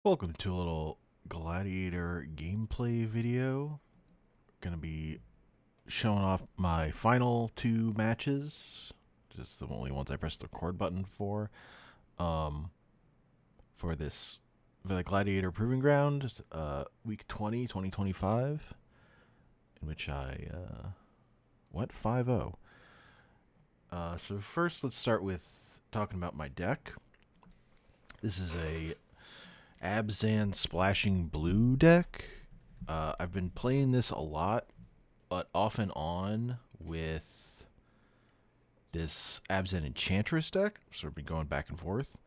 Welcome to a little Gladiator gameplay video. Gonna be showing off my final two matches. Just the only ones I pressed the record button for. Um, for the Gladiator Proving Ground, week 20, 2025, in which I went 5-0. So first, let's start with talking about my deck. This is a Abzan Splashing Blue deck. I've been playing this a lot, but off and on with this Abzan Enchantress deck. So I've been going back and forth.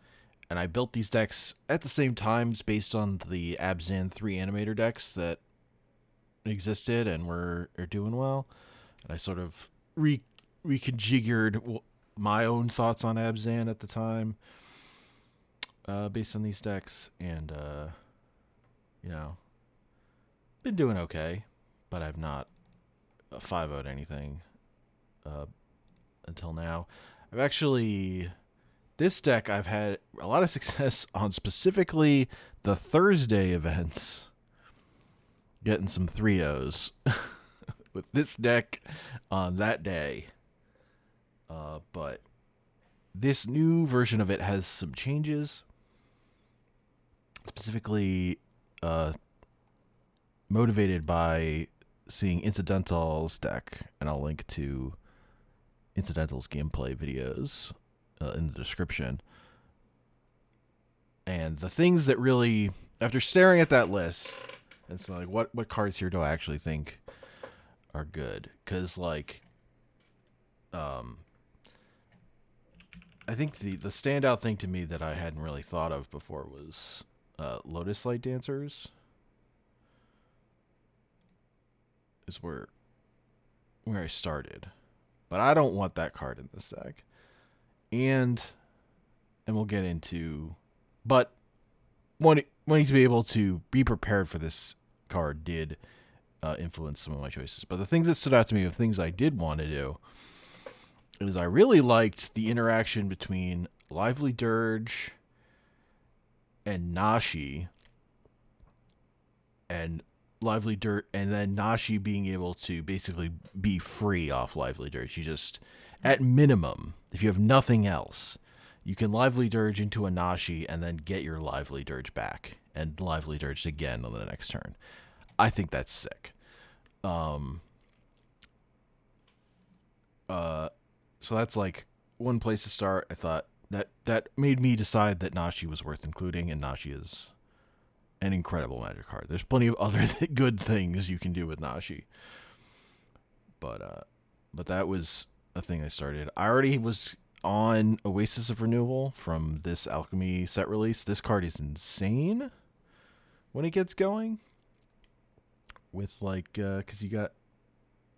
And I built these decks at the same times based on the Abzan 3 animator decks that existed and are doing well. And I sort of reconfigured my own thoughts on Abzan at the time based on these decks. And, you know, been doing okay, but I've not 5-0'd anything until now. I've actually this deck I've had a lot of success on, specifically the Thursday events, getting some 3-0s with this deck on that day. But this new version of it has some changes, specifically motivated by seeing Incidentall's deck, and I'll link to Incidentall's gameplay videos in the description. And the things that really, after staring at that list, it's like, what cards here do I actually think are good? Because, like, I think the standout thing to me that I hadn't really thought of before was Lotus Light Dancers. Is where I started. But I don't want that card in this deck. And we'll get into, but wanting to be able to be prepared for this card did influence some of my choices. But the things that stood out to me of things I did want to do is I really liked the interaction between Lively Dirge and Nashi, and Lively Dirt, and then Nashi being able to basically be free off Lively Dirge. You just, at minimum, if you have nothing else, you can Lively Dirge into a Nashi and then get your Lively Dirge back and Lively Dirge again on the next turn. I think that's sick. So that's like one place to start. I thought that made me decide that Nashi was worth including, and Nashi is an incredible Magic card. There's plenty of other good things you can do with Nashi, but that was a thing I started. I already was on Oasis of Renewal from this Alchemy set release. This card is insane when it gets going. With like, because you got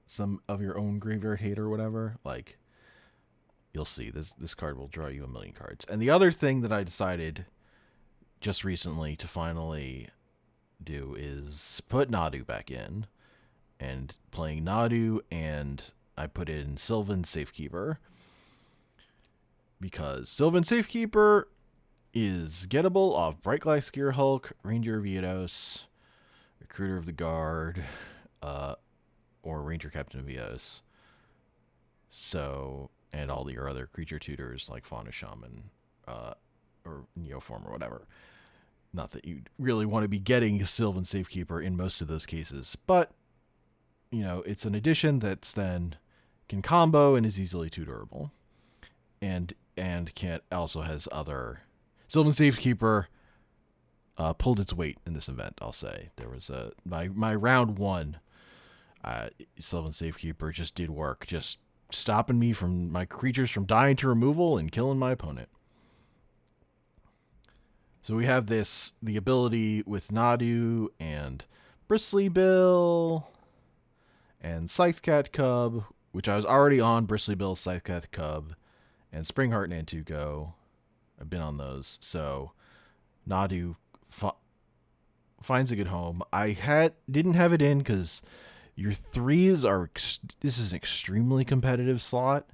some of your own graveyard hate or whatever. Like, you'll see this card will draw you a million cards. And the other thing that I decided just recently to finally do is put Nadu back in, and playing Nadu, and I put in Sylvan Safekeeper, because Sylvan Safekeeper is gettable off Bright Glass Gear Hulk, Ranger Vietos, Recruiter of the Guard, or Ranger Captain Vietos. So, and all your other creature tutors like Fauna Shaman, or Neoform or whatever. Not that you really want to be getting a Sylvan Safekeeper in most of those cases, but it's an addition that's then can combo and is easily tutorable, and can also has other. Sylvan Safekeeper pulled its weight in this event. I'll say there was my round one. Sylvan Safekeeper just did work, just stopping me from my creatures from dying to removal and killing my opponent. So we have the ability with Nadu and Bristly Bill and Scythecat Cub, which I was already on Bristly Bill, Scythecat Cub, and Springheart Nantuko. I've been on those. So Nadu finds a good home. I didn't have it in because your threes are. This is an extremely competitive slot.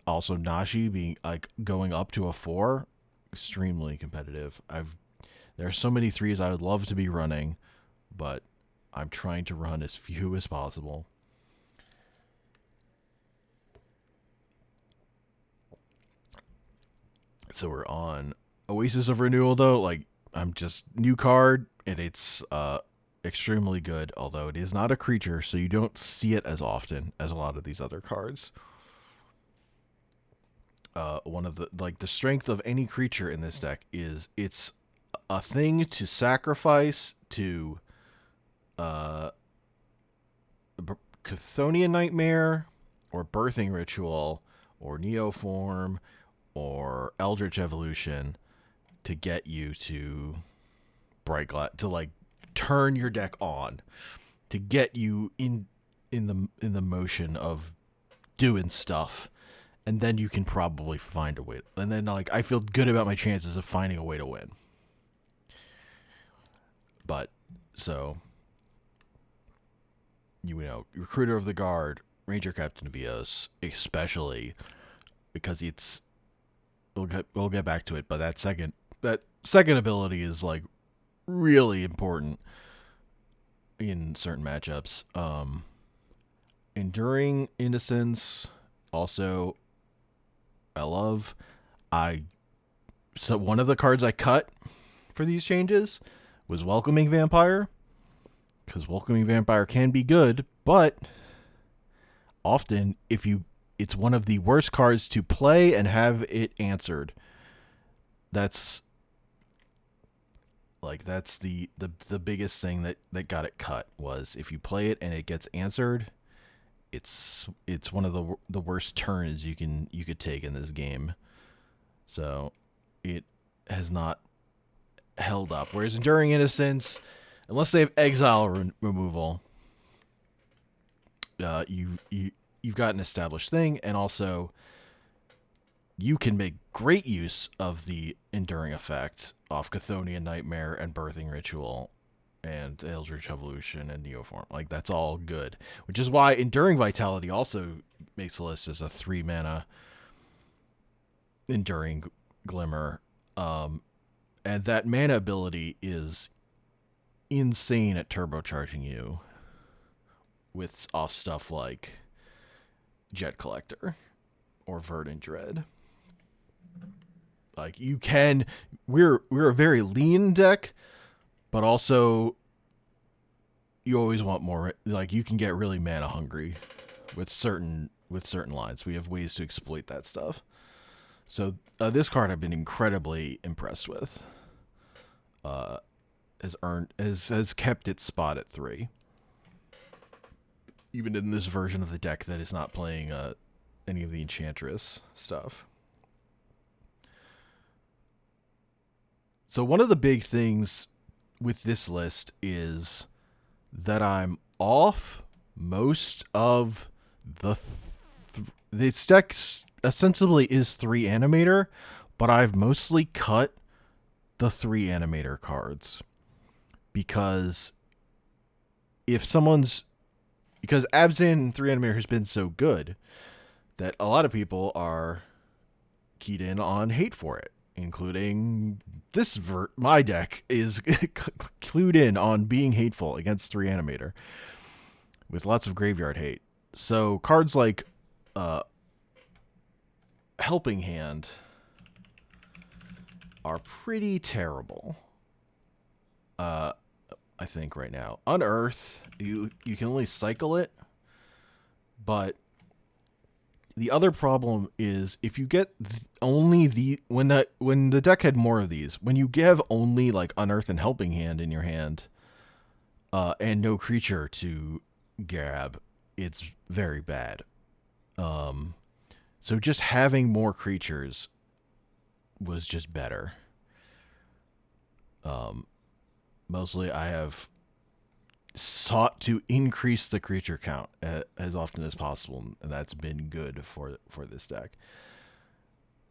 Also, Nashi being like going up to a 4, extremely competitive. There are so many 3s I would love to be running, but I'm trying to run as few as possible. So we're on Oasis of Renewal, though. Like, I'm just new card, and it's extremely good, although it is not a creature, so you don't see it as often as a lot of these other cards. One of the strength of any creature in this deck is it's a thing to sacrifice to Chthonian Nightmare, or Birthing Ritual, or Neoform, or Eldritch Evolution to get you to to like turn your deck on, to get you in the motion of doing stuff, and then you can probably find a way. And then like I feel good about my chances of finding a way to win. But so Recruiter of the Guard, Ranger Captain of Eos, especially because we'll get back to it, but that second ability is like really important in certain matchups. Enduring Innocence, also I love. So one of the cards I cut for these changes was Welcoming Vampire, because Welcoming Vampire can be good, but often it's one of the worst cards to play and have it answered. That's the biggest thing that got it cut, was if you play it and it gets answered, it's one of the worst turns you could take in this game. So it has not held up. Whereas Enduring Innocence, unless they have exile removal, you've got an established thing, and also you can make great use of the Enduring effect off Chthonian Nightmare and Birthing Ritual and Eldritch Evolution and Neoform. Like, that's all good. Which is why Enduring Vitality also makes the list as a 3-mana Enduring Glimmer. And that mana ability is insane at turbocharging you with off stuff like Jet Collector or Verdant Dread. Like, we're a very lean deck, but also you always want more. Like, you can get really mana hungry with certain lines. We have ways to exploit that stuff. So this card I've been incredibly impressed with. Has kept its spot at 3, even in this version of the deck that is not playing any of the Enchantress stuff. So one of the big things with this list is that I'm off most of this deck ostensibly is 3 animator, but I've mostly cut the 3 animator cards because because Abzan 3 animator has been so good that a lot of people are keyed in on hate for it, including my deck is clued in on being hateful against 3 animator with lots of graveyard hate. So cards like Helping Hand are pretty terrible. I think right now. Unearth, you can only cycle it, but the other problem is if you get only when the deck had more of these, when you have only like Unearth and Helping Hand in your hand, and no creature to grab, it's very bad. So just having more creatures was just better. Mostly I have sought to increase the creature count as often as possible, and that's been good for this deck.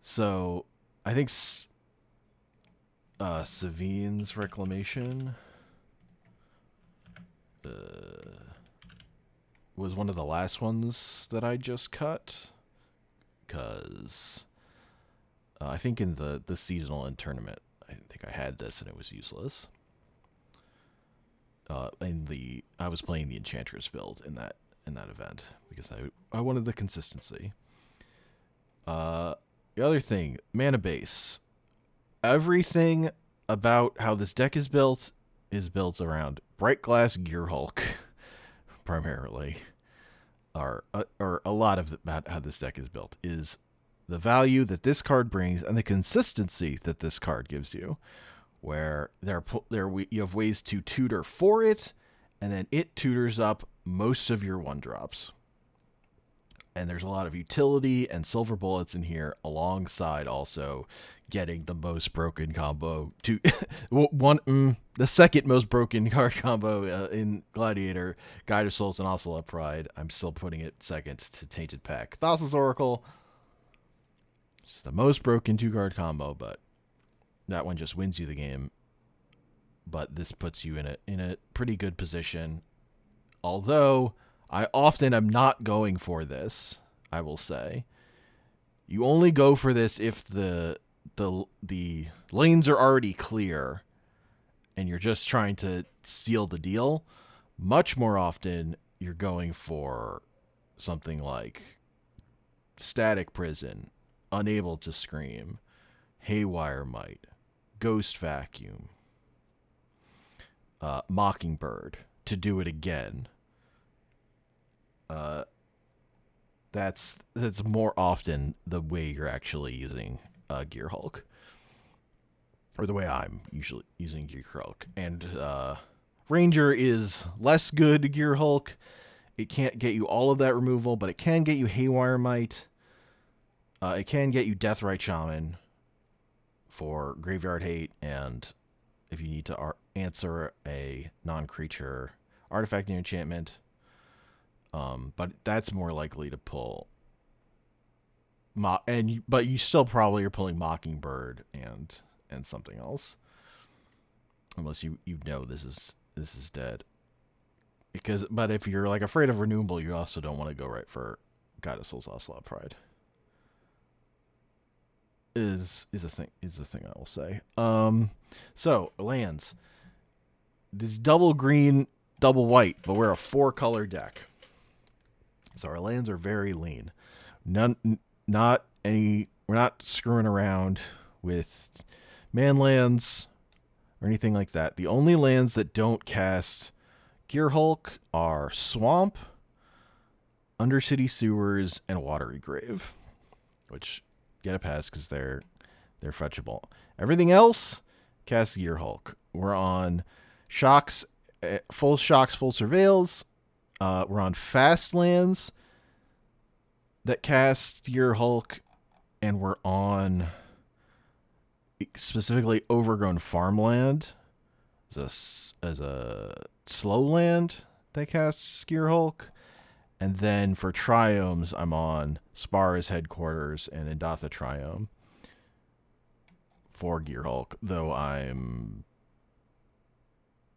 So I think Savine's Reclamation was one of the last ones that I just cut, because I think in the seasonal and tournament I didn't think I had this and it was useless. I was playing the Enchantress build in that event because I wanted the consistency. The other thing, mana base. Everything about how this deck is built around Bright Glass Gearhulk, primarily, or a lot of about how this deck is built is the value that this card brings and the consistency that this card gives you. Where you have ways to tutor for it, and then it tutors up most of your 1-drops. And there's a lot of utility and silver bullets in here, alongside also getting the most broken combo to the second most broken card combo in Gladiator, Guide of Souls and Ocelot Pride. I'm still putting it second to Tainted Pack. Thoughtseize Oracle. It's the most broken 2-card combo, but that one just wins you the game. But this puts you in a pretty good position. Although I often am not going for this, I will say. You only go for this if the lanes are already clear and you're just trying to seal the deal. Much more often, you're going for something like Static Prison, Unable to Scream, Haywire Might, Ghost Vacuum, Mockingbird, to do it again. That's more often the way you're actually using Gearhulk, or the way I'm usually using Gearhulk. And Ranger is less good Gearhulk. It can't get you all of that removal, but it can get you Haywire Might. It can get you Deathrite Shaman for Graveyard Hate, and if you need to answer a non-creature artifact and enchantment. But that's more likely to pull. But you still probably are pulling Mockingbird and something else, unless you know this is dead. But if you're like afraid of renewable, you also don't want to go right for Guide of Souls, Ocelot Pride. Is a thing I will say. So lands. This double green, double white, but we're a 4-color deck. So our lands are very lean. We're not screwing around with man lands or anything like that. The only lands that don't cast Gearhulk are Swamp, Undercity Sewers, and Watery Grave, which get a pass because they're fetchable. Everything else casts Gearhulk. We're on Shocks, full Surveils. We're on fast lands that cast Gearhulk, and we're on specifically Overgrown Farmland as a slow land that casts Gearhulk. And then for Triomes, I'm on Spara's Headquarters and Indatha Triome for Gearhulk, though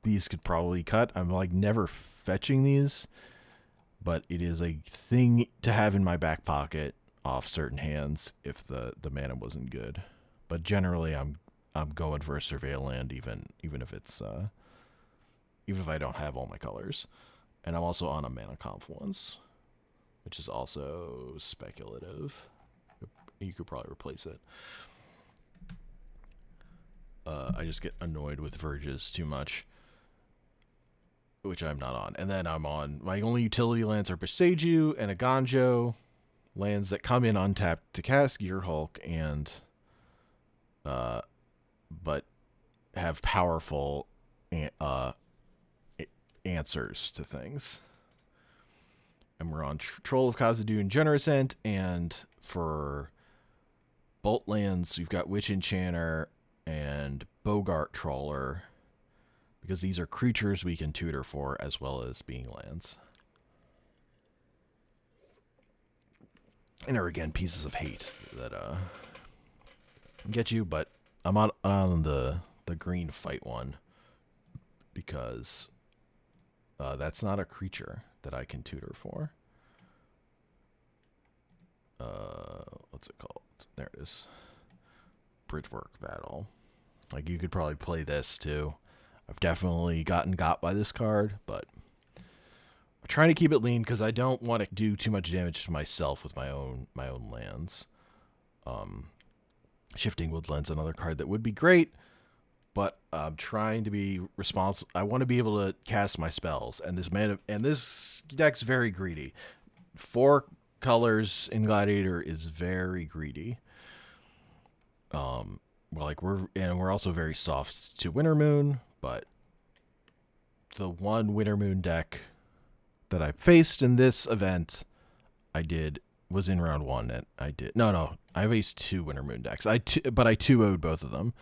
these could probably cut. I'm like never fetching these, but it is a thing to have in my back pocket off certain hands if the mana wasn't good. But generally, I'm going for a Surveil land even if it's even if I don't have all my colors. And I'm also on a Mana Confluence, which is also speculative. You could probably replace it. I just get annoyed with Verges too much, which I'm not on. And then I'm on, my only utility lands are Boseiju and Aganjo, lands that come in untapped to cast Gearhulk and but have powerful answers to things. And we're on Troll of Khazad-dûn, Generosent, and for Bolt lands, we've got Witch Enchanter and Bogart Trawler, because these are creatures we can tutor for as well as being lands. And are again pieces of hate that get you, but I'm on the green fight one because that's not a creature that I can tutor for. What's it called? There it is. Bridgework Battle. Like, you could probably play this too. I've definitely gotten got by this card, but I'm trying to keep it lean because I don't want to do too much damage to myself with my own lands. Shifting Woodland's another card that would be great, but I'm trying to be responsible. I want to be able to cast my spells, and this deck's very greedy. 4 colors in Gladiator is very greedy. We're also very soft to Winter Moon, but the one Winter Moon deck that I faced in this event, was in round 1, and I faced 2 Winter Moon decks. But I 2-0'd both of them.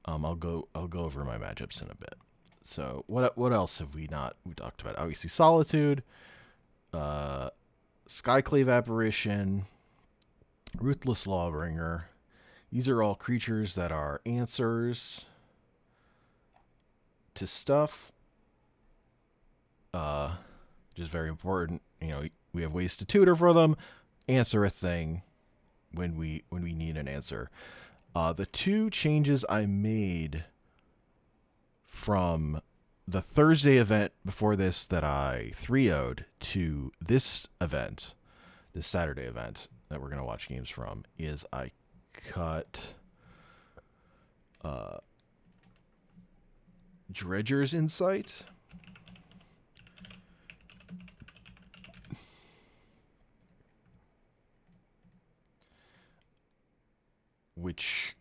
I'll go over my matchups in a bit. So what else have we talked about? Obviously Solitude, Skyclave Apparition, Ruthless Lawbringer. These are all creatures that are answers to stuff. Which is very important. We have ways to tutor for them. Answer a thing when we need an answer. The 2 changes I made from the Thursday event before this that I 3-0'd to this event, this Saturday event that we're going to watch games from, is I cut Dredger's Insight, which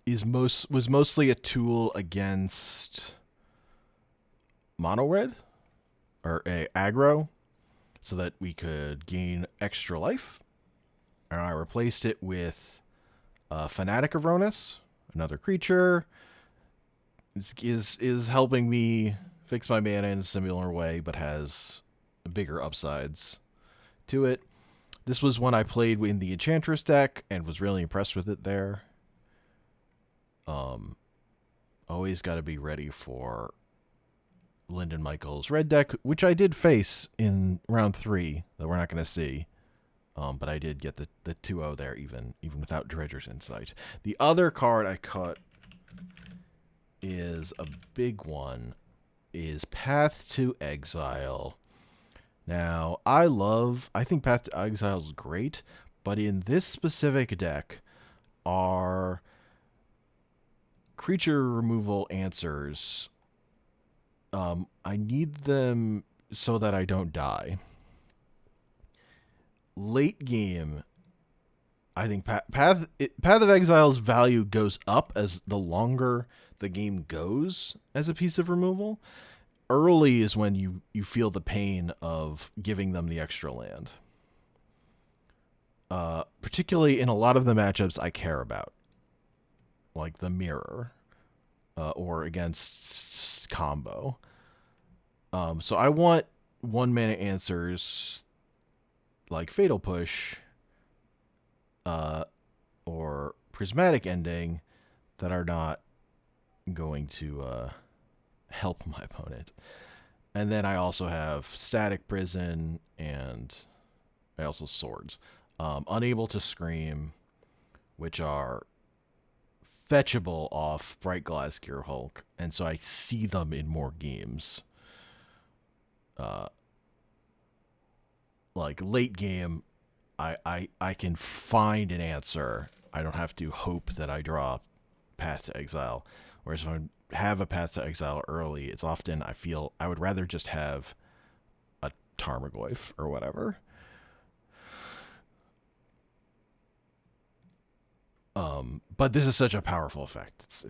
was mostly a tool against mono red or a aggro, so that we could gain extra life. And I replaced it with Fanatic of Ronus, another creature. Is helping me fix my mana in a similar way, but has bigger upsides to it. This was one I played in the Enchantress deck and was really impressed with it there. Always got to be ready for Lyndon Michaels' red deck, which I did face in round 3 that we're not going to see. But I did get the 2-0 there even without Dredger's Insight. The other card I cut is a big one, is Path to Exile. Now, I think Path to Exile is great, but in this specific deck, our creature removal answers, I need them so that I don't die. Late game, I think Path of Exile's value goes up as the longer the game goes as a piece of removal. Early is when you feel the pain of giving them the extra land. Particularly in a lot of the matchups I care about, like the Mirror, or against combo. So I want 1-mana answers like Fatal Push, or Prismatic Ending that are not going to help my opponent. And then I also have Static Prison, and I also Swords. Unable to Scream, which are fetchable off Bright Glass Gear Hulk, and so I see them in more games. Like late game, I can find an answer. I don't have to hope that I draw Path to Exile. Whereas if I have a Path to Exile early, it's often I feel I would rather just have a Tarmogoyf or whatever. But this is such a powerful effect.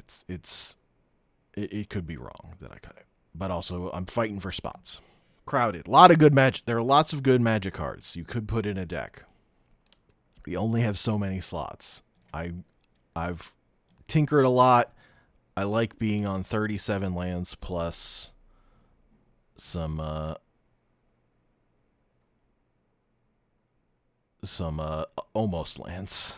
It could be wrong that I cut it. But also, I'm fighting for spots. Crowded. A lot of good magic. There are lots of good magic cards you could put in a deck. We only have so many slots. I've tinkered a lot. I like being on 37 lands plus some almost lands.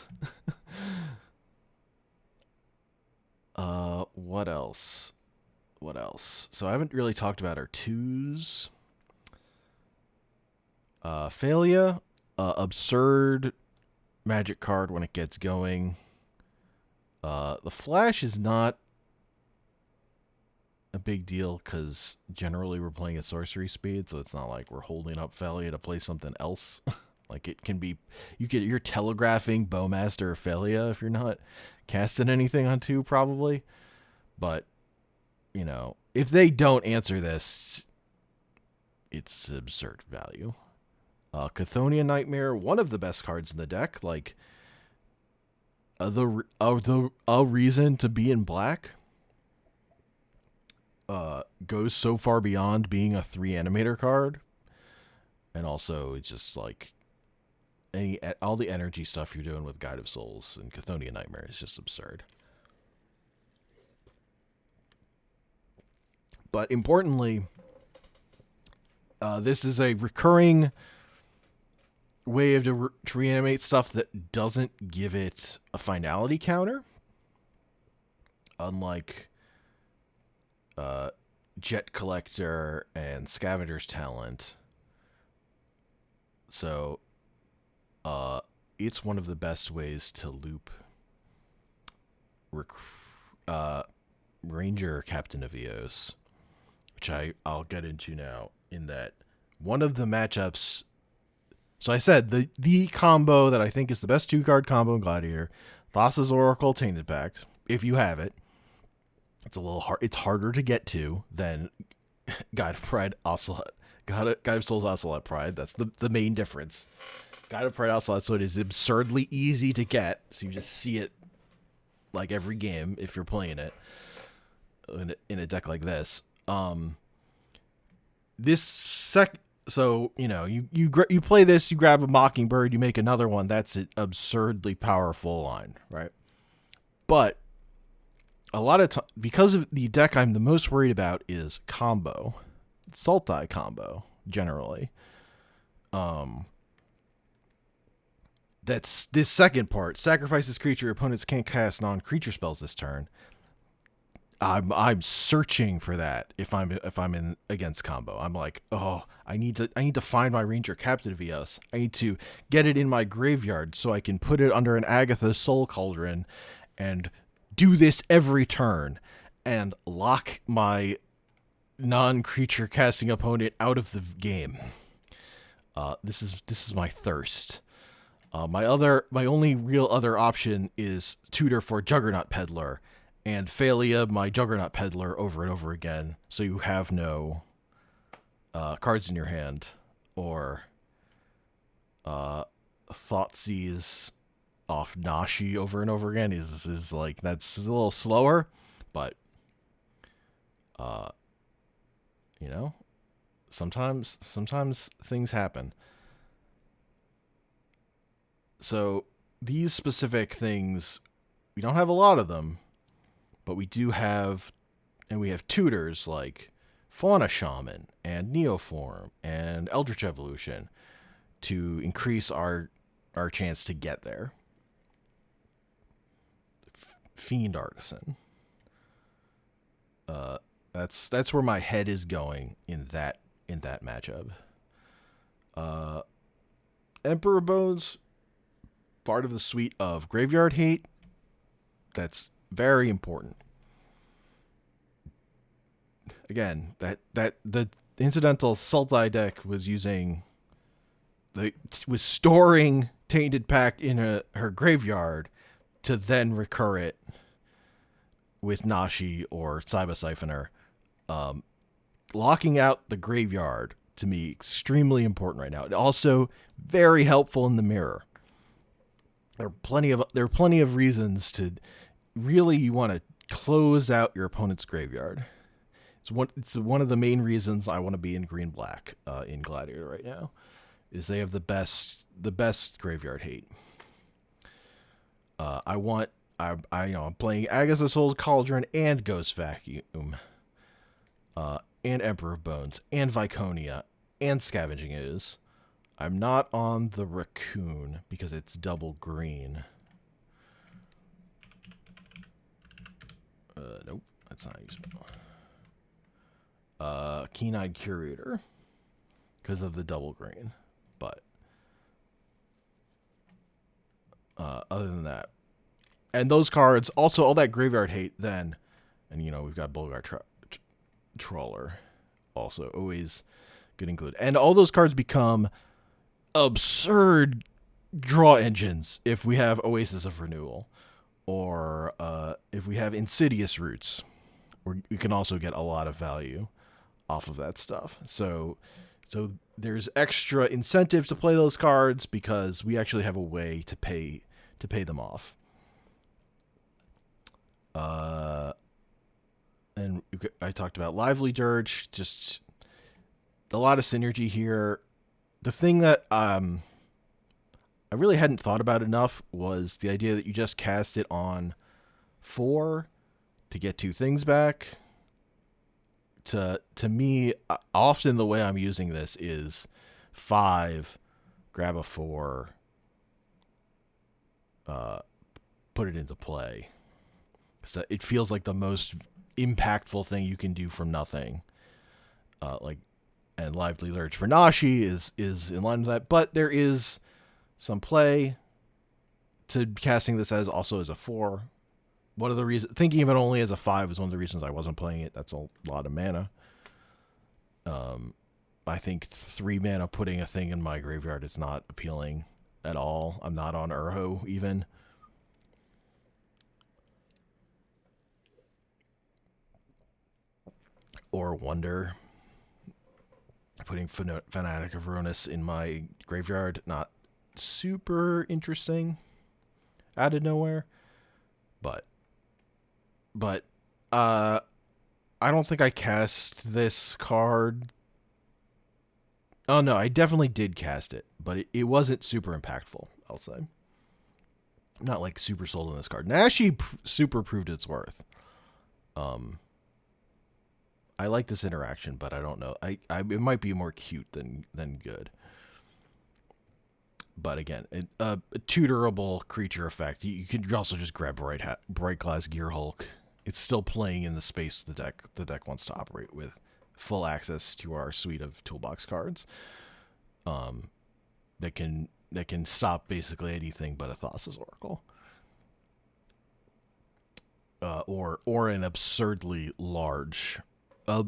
What else? So I haven't really talked about our 2s. Phelia, absurd magic card when it gets going. The flash is not a big deal because generally we're playing at sorcery speed, so it's not like we're holding up Phelia to play something else. Like it can be, you're telegraphing Bowmaster or Phelia if you're not casting anything on 2 probably. But you know, if they don't answer this, it's absurd value. Chthonian Nightmare, one of the best cards in the deck. Like a reason to be in black. Goes so far beyond being a 3 animator card, and also it's just like all the energy stuff you're doing with Guide of Souls and Chthonian Nightmare is just absurd. But importantly, this is a recurring way to reanimate stuff that doesn't give it a finality counter, unlike Jet Collector and Scavenger's Talent. So it's one of the best ways to loop Ranger Captain of Eos, which I'll get into now, in that one of the matchups. So I said the combo that I think is the best 2-card combo in Gladiator, Thassa's Oracle, Tainted Pact, if you have it. It's a little hard. It's harder to get to than Guide of Pride Ocelot. Guide of Souls Ocelot Pride. That's the main difference. Guide of Pride Ocelot, so it is absurdly easy to get. So you just see it like every game if you're playing it in a deck like this. So you know you play this, you grab a Mockingbird, you make another one. That's an absurdly powerful line, right? But a lot of because of the deck I'm the most worried about is combo, Sultai combo generally. That's this second part. Sacrifice this creature. Opponents can't cast non-creature spells this turn. I'm searching for that if I'm in against combo. I'm like, oh, I need to find my Ranger Captain of Eos. I need to get it in my graveyard so I can put it under an Agatha's Soul Cauldron and do this every turn and lock my non-creature casting opponent out of the game. This is my thirst. My only real other option is tutor for Juggernaut Peddler and Phelia my Juggernaut Peddler over and over again, so you have no cards in your hand, or Thoughtseize off Nashi over and over again is like, that's a little slower, but you know, sometimes things happen. So these specific things, we don't have a lot of them, but we do have, and we have tutors like Fauna Shaman and Neoform and Eldritch Evolution to increase our chance to get there. Fiend Artisan. That's where my head is going in that matchup. Emperor Bones, part of the suite of Graveyard Hate. That's very important. Again, that the Incidentall Sultai deck was storing Tainted Pact in her graveyard to then recur it with Nashi or Cyber Siphoner. Locking out the graveyard, to me, extremely important right now. Also very helpful in the mirror. There are plenty of reasons to really, you want to close out your opponent's graveyard. It's one of the main reasons I want to be in green-black in Gladiator right now, is they have the best graveyard hate. I'm playing Agatha's Soul Cauldron and Ghost Vacuum, and Emperor of Bones, and Viconia, and Scavenging Ooze. I'm not on the Raccoon because it's double green. Nope, that's not useful. Keen-Eyed Curator because of the double green, but other than that, And those cards, also all that graveyard hate then, and we've got Bulgar Trawler also, always good include. And all those cards become absurd draw engines if we have Oasis of Renewal, or if we have Insidious Roots, we can also get a lot of value off of that stuff. So there's extra incentive to play those cards because we actually have a way to pay them off. And I talked about Lively Dirge, just a lot of synergy here. The thing that I really hadn't thought about enough was the idea that you just cast it on 4 to get 2 things back. To me, often the way I'm using this is 5, grab a 4, put it into play. So it feels like the most impactful thing you can do from nothing. And Lively Lurch for Nashi is in line with that, but there is some play to casting this as also as a 4. One of the reasons, thinking of it only as a 5 is one of the reasons I wasn't playing it. That's a lot of mana. I think 3 mana putting a thing in my graveyard is not appealing at all. I'm not on Urho even. Or Wonder. Putting Fanatic of Ruinous in my graveyard, not super interesting. Out of nowhere. But I don't think I cast this card. Oh no, I definitely did cast it, but it wasn't super impactful, I'll say. I'm not like super sold on this card. Nashi super proved its worth. I like this interaction, but I don't know. It might be more cute than good. But again, a tutorable creature effect. You can also just grab Bright Glass Gear Hulk. It's still playing in the space the deck wants to operate with, full access to our suite of toolbox cards. That can stop basically anything but a Thoughtseize Oracle. Or an absurdly large a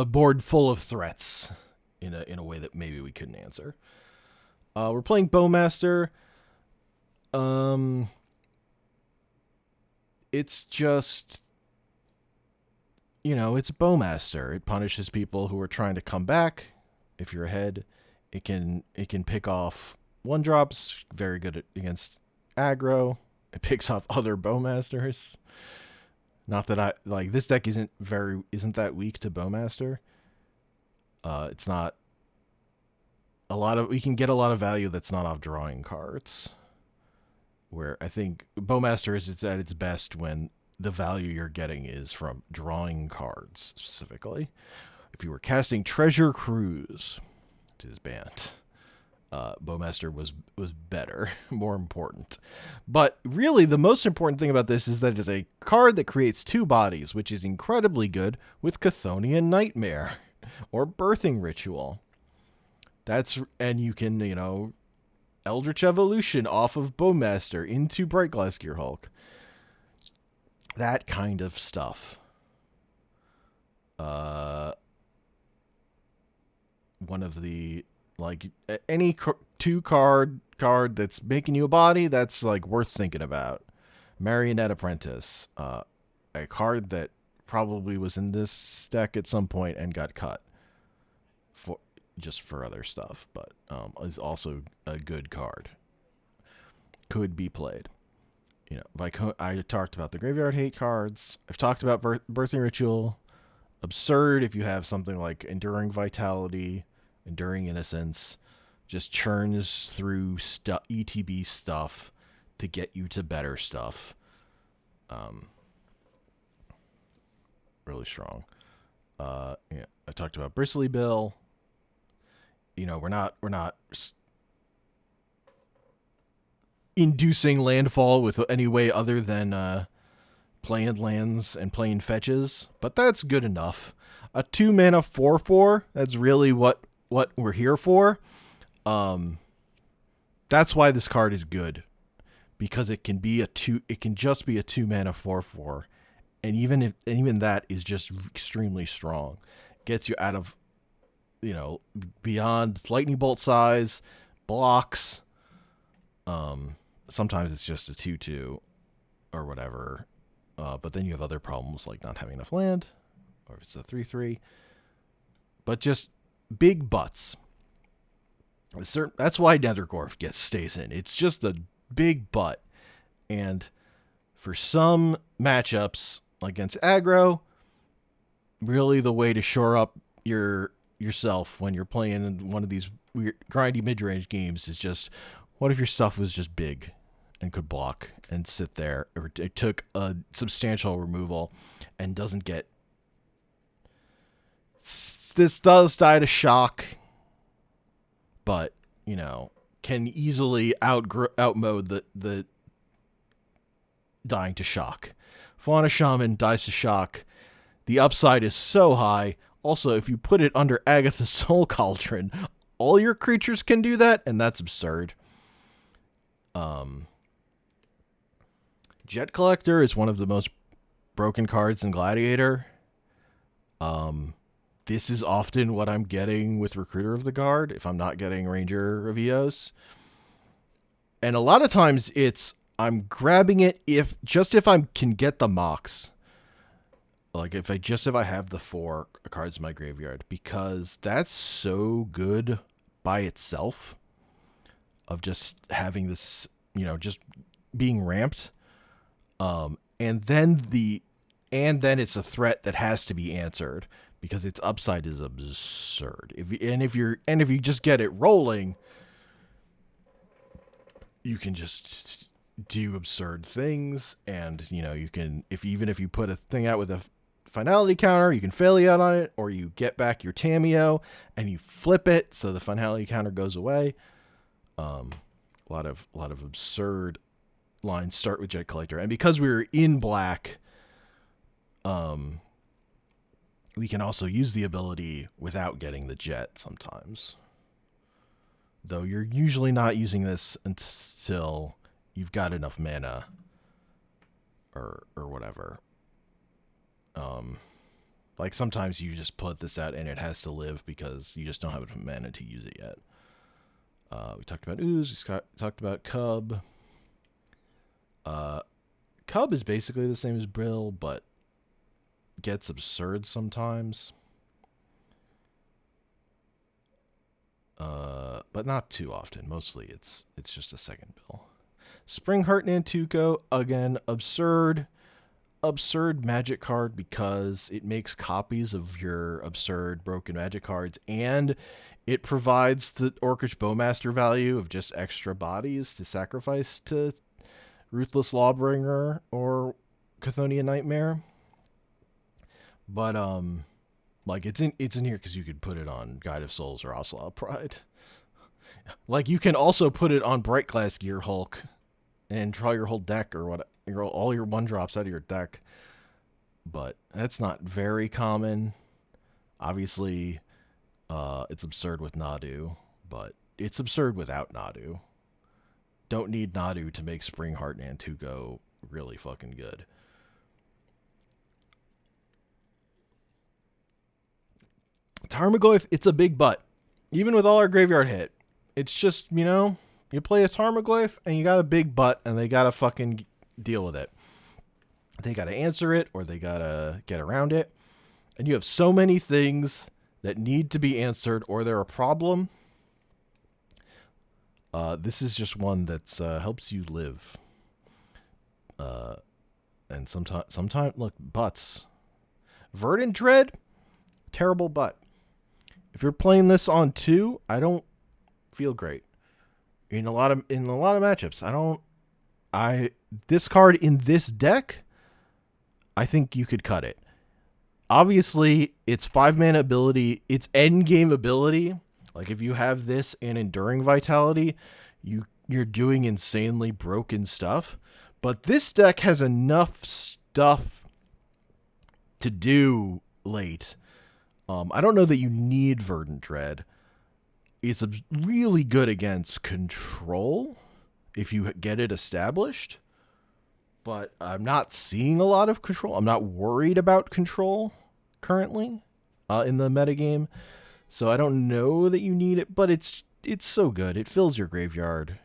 board full of threats in a way that maybe we couldn't answer. We're playing Bowmaster. It's just, it's Bowmaster. It punishes people who are trying to come back. If you're ahead, it can pick off 1-drops. Very good against aggro. It picks off other Bowmasters. Not that this deck isn't that weak to Bowmaster. It's not we can get a lot of value that's not off drawing cards. Where I think Bowmaster is at its best when the value you're getting is from drawing cards specifically. If you were casting Treasure Cruise, which is banned, Bowmaster was better, more important. But really, the most important thing about this is that it is a card that creates 2 bodies, which is incredibly good with Chthonian Nightmare or Birthing Ritual. And you can, Eldritch Evolution off of Bowmaster into Bright Glass Gear Hulk. That kind of stuff. One of the, any 2-card that's making you a body, that's worth thinking about. Marionette Apprentice, a card that probably was in this deck at some point and got cut for other stuff, but is also a good card. Could be played. I talked about the graveyard hate cards. I've talked about Birthing Ritual. Absurd if you have something like Enduring Vitality, Enduring Innocence, just churns through ETB stuff to get you to better stuff. Really strong. I talked about Bristly Bill. We're not inducing landfall with any way other than playing lands and playing fetches, but that's good enough. A 2-mana 4/4, that's really what we're here for. That's why this card is good, because it can just be a 2-mana 4/4, and even that is just extremely strong. Gets you out of, beyond lightning bolt size, blocks. Sometimes it's just a 2/2 or whatever. But then you have other problems like not having enough land, or if it's a 3/3. But just big butts. That's why Nethergorf stays in. It's just a big butt. And for some matchups against aggro, really the way to shore up yourself when you're playing in one of these weird grindy mid-range games is just, what if your stuff was just big and could block and sit there, or it took a substantial removal and doesn't get... This does die to shock, but, can easily outmode the dying to shock. Fauna Shaman dies to shock. The upside is so high. Also, if you put it under Agatha's Soul Cauldron, all your creatures can do that, and that's absurd. Jet Collector is one of the most broken cards in Gladiator. This is often what I'm getting with Recruiter of the Guard if I'm not getting Ranger of Eos. And a lot of times I'm grabbing it if I can get the Mox. Like if I have the 4 cards in my graveyard, because that's so good by itself of just having this, just being ramped. And then it's a threat that has to be answered, because its upside is absurd. If you just get it rolling, you can just do absurd things, and you can, if you put a thing out with a finality counter, you can Phelia out on it, or you get back your Tameo and you flip it so the finality counter goes away. A lot of absurd lines start with Jet Collector, and because we're in black, we can also use the ability without getting the jet sometimes. Though you're usually not using this until you've got enough mana or whatever. Like sometimes you just put this out and it has to live because you just don't have enough mana to use it yet. We talked about Ooze, we talked about Cub. Cub is basically the same as Brill, but gets absurd sometimes. But not too often. Mostly it's just a second bill. Springheart Nantuko, again, absurd magic card because it makes copies of your absurd broken magic cards, and it provides the Orcish Bowmaster value of just extra bodies to sacrifice to Ruthless Lawbringer or Chthonian Nightmare. But like it's in here because you could put it on Guide of Souls or Ocelot Pride. Like you can also put it on Bright Glass Gear Hulk and draw your whole deck or what, all your 1-drops out of your deck. But that's not very common. Obviously, it's absurd with Nadu, but it's absurd without Nadu. Don't need Nadu to make Springheart Nantuko really fucking good. Tarmogoyf, it's a big butt. Even with all our graveyard hit. It's just, you play a Tarmogoyf and you got a big butt and they gotta fucking deal with it. They gotta answer it or they gotta get around it. And you have so many things that need to be answered or they're a problem. This is just one that helps you live. And sometimes, look, butts. Verdant Dread, terrible butt. If you're playing this on 2, I don't feel great. In a lot of matchups, this card in this deck, I think you could cut it. Obviously, its 5-mana ability, its end game ability, like if you have this in Enduring Vitality, you're doing insanely broken stuff. But this deck has enough stuff to do late. I don't know that you need Verdant Dread. It's really good against control if you get it established. But I'm not seeing a lot of control. I'm not worried about control currently in the metagame. So I don't know that you need it, but it's so good. It fills your graveyard.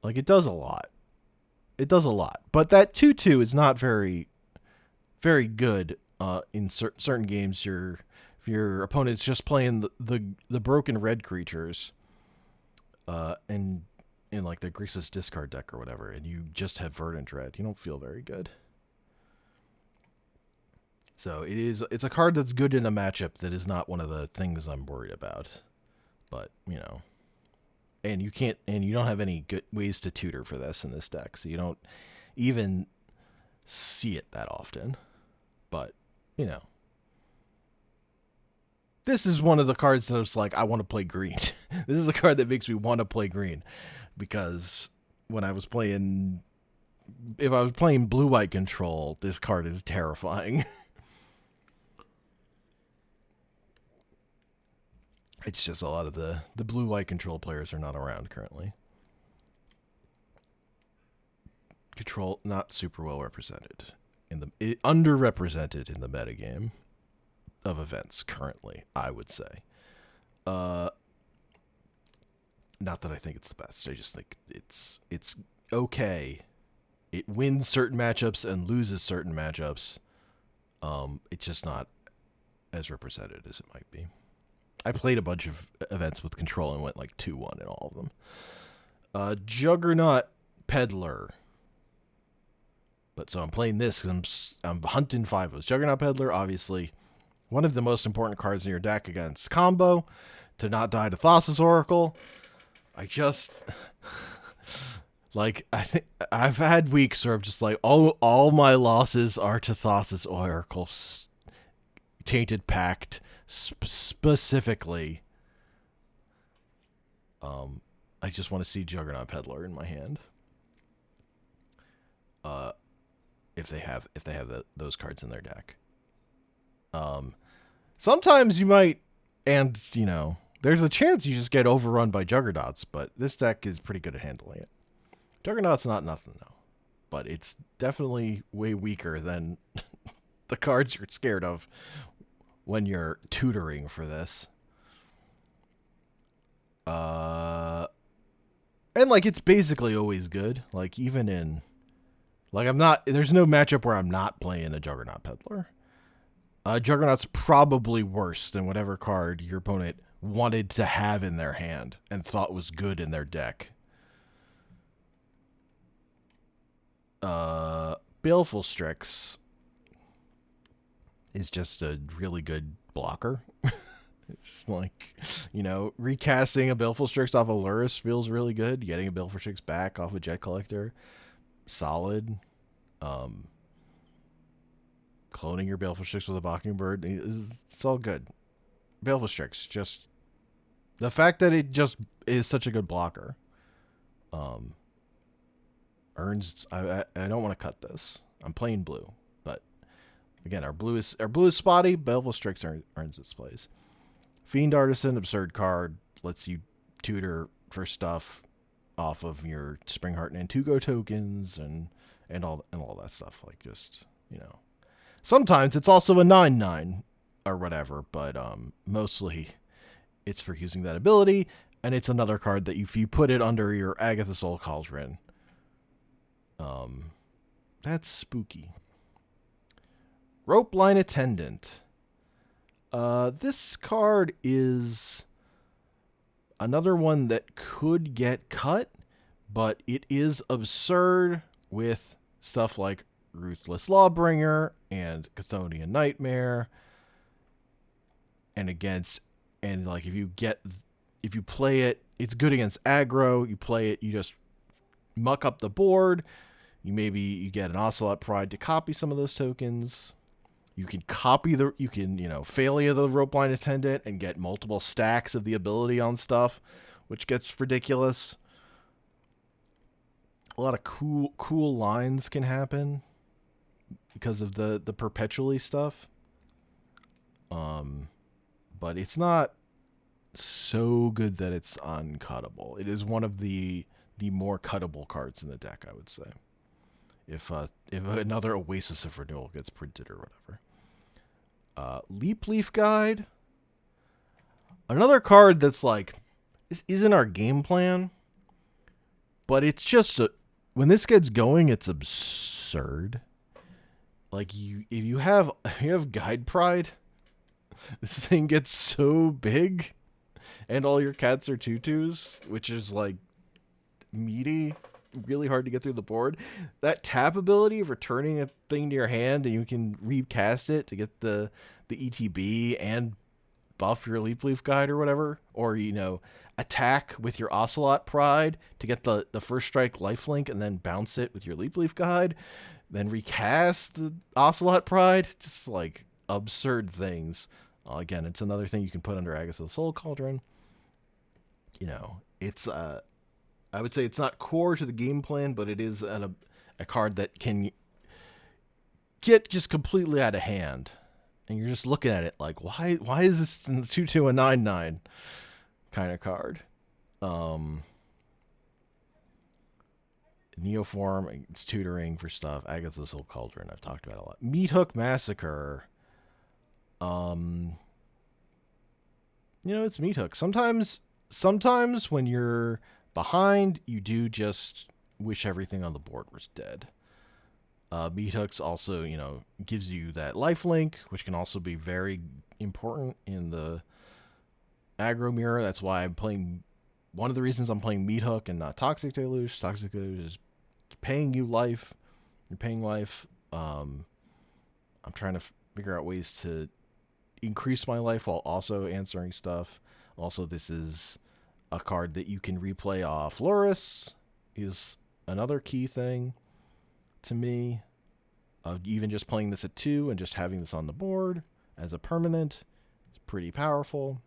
Like, it does a lot. It does a lot. But that 2/2 is not very, very good in certain games. If your opponent's just playing the broken red creatures and in like the Grixis discard deck or whatever, and you just have Verdant Dread, you don't feel very good. So it's a card that's good in a matchup that is not one of the things I'm worried about. But, and you don't have any good ways to tutor for this in this deck, so you don't even see it that often. But, this is one of the cards that I was like, I want to play green. This is a card that makes me want to play green, because when I was playing, if I was playing blue-white control, this card is terrifying. It's just a lot of the blue-white control players are not around currently. Control not super well represented underrepresented in the metagame of events currently, I would say. Not that I think it's the best. I just think it's okay. It wins certain matchups and loses certain matchups. It's just not as represented as it might be. I played a bunch of events with control and went like 2-1 in all of them. Juggernaut Peddler. But so I'm playing this because I'm hunting 5-0s. Juggernaut Peddler, obviously, one of the most important cards in your deck against combo. To not die to Thoughtseize Oracle. I just like, I think I've had weeks where I'm just like, all my losses are to Thoughtseize Oracle. Tainted Pact specifically. I just want to see Juggernaut Peddler in my hand. If they have those cards in their deck. Sometimes you might, and there's a chance you just get overrun by Juggernauts, but this deck is pretty good at handling it. Juggernaut's not nothing though, but it's definitely way weaker than the cards you're scared of when you're tutoring for this. And like, it's basically always good. Like, even in, like, there's no matchup where I'm not playing a Juggernaut Peddler. Juggernaut's probably worse than whatever card your opponent wanted to have in their hand and thought was good in their deck. Baleful Strix is just a really good blocker. It's like, recasting a Baleful Strix off of Lurrus feels really good. Getting a Baleful Strix back off of Jet Collector, solid. Cloning your Baleful Strix with a Mockingbird, it's all good. Baleful Strix, just the fact that it just is such a good blocker, earns. I don't want to cut this. I'm playing blue, but again, our blue is spotty. Baleful Strix earns its place. Fiend Artisan, absurd card, lets you tutor for stuff off of your Springheart and Antugo tokens and all that stuff. Like, just, sometimes it's also a 9/9 or whatever, but mostly it's for using that ability, and it's another card that if you put it under your Agatha Soul Cauldron, that's spooky. Rope Line Attendant. This card is another one that could get cut, but it is absurd with stuff like Ruthless Lawbringer and Chthonian Nightmare, and like, if you play it, it's good against aggro. You play it, you just muck up the board. You get an Ocelot Pride to copy some of those tokens. You can Phelia the Rope Line Attendant and get multiple stacks of the ability on stuff, which gets ridiculous. A lot of cool lines can happen because of the perpetually stuff. But it's not so good that it's uncuttable. It is one of the the more cuttable cards in the deck, I would say. If another Oasis of Renewal gets printed or whatever. Leap Leaf Guide. Another card that's like, this isn't our game plan, but it's just when this gets going, it's absurd. Like if you have Guide Pride, this thing gets so big, and all your cats are tutus, which is like meaty, really hard to get through the board. That tap ability of returning a thing to your hand and you can recast it to get the ETB and buff your Leap Leaf Guide or whatever, or attack with your Ocelot Pride to get the first strike lifelink and then bounce it with your Leap Leaf Guide, then recast the Ocelot Pride. Just like absurd things. Again, it's another thing you can put under Agatha the Soul Cauldron. It's I would say it's not core to the game plan, but it is a card that can get just completely out of hand. And you're just looking at it like, why is this in the 2/2 and 9/9 kind of card? Neoform, it's tutoring for stuff. Agatha's Soul Cauldron, I've talked about a lot. Meat Hook Massacre. It's Meat Hook. Sometimes when you're behind, you do just wish everything on the board was dead. Meat Hooks also, gives you that lifelink, which can also be very important in the aggro mirror. That's why one of the reasons I'm playing Meat Hook and not Toxic Deluge. Toxic Deluge is paying you life. You're paying life. I'm trying to figure out ways to increase my life while also answering stuff. Also, this is a card that you can replay off Loris, is another key thing to me. Even just playing this at 2 and just having this on the board as a permanent is pretty powerful.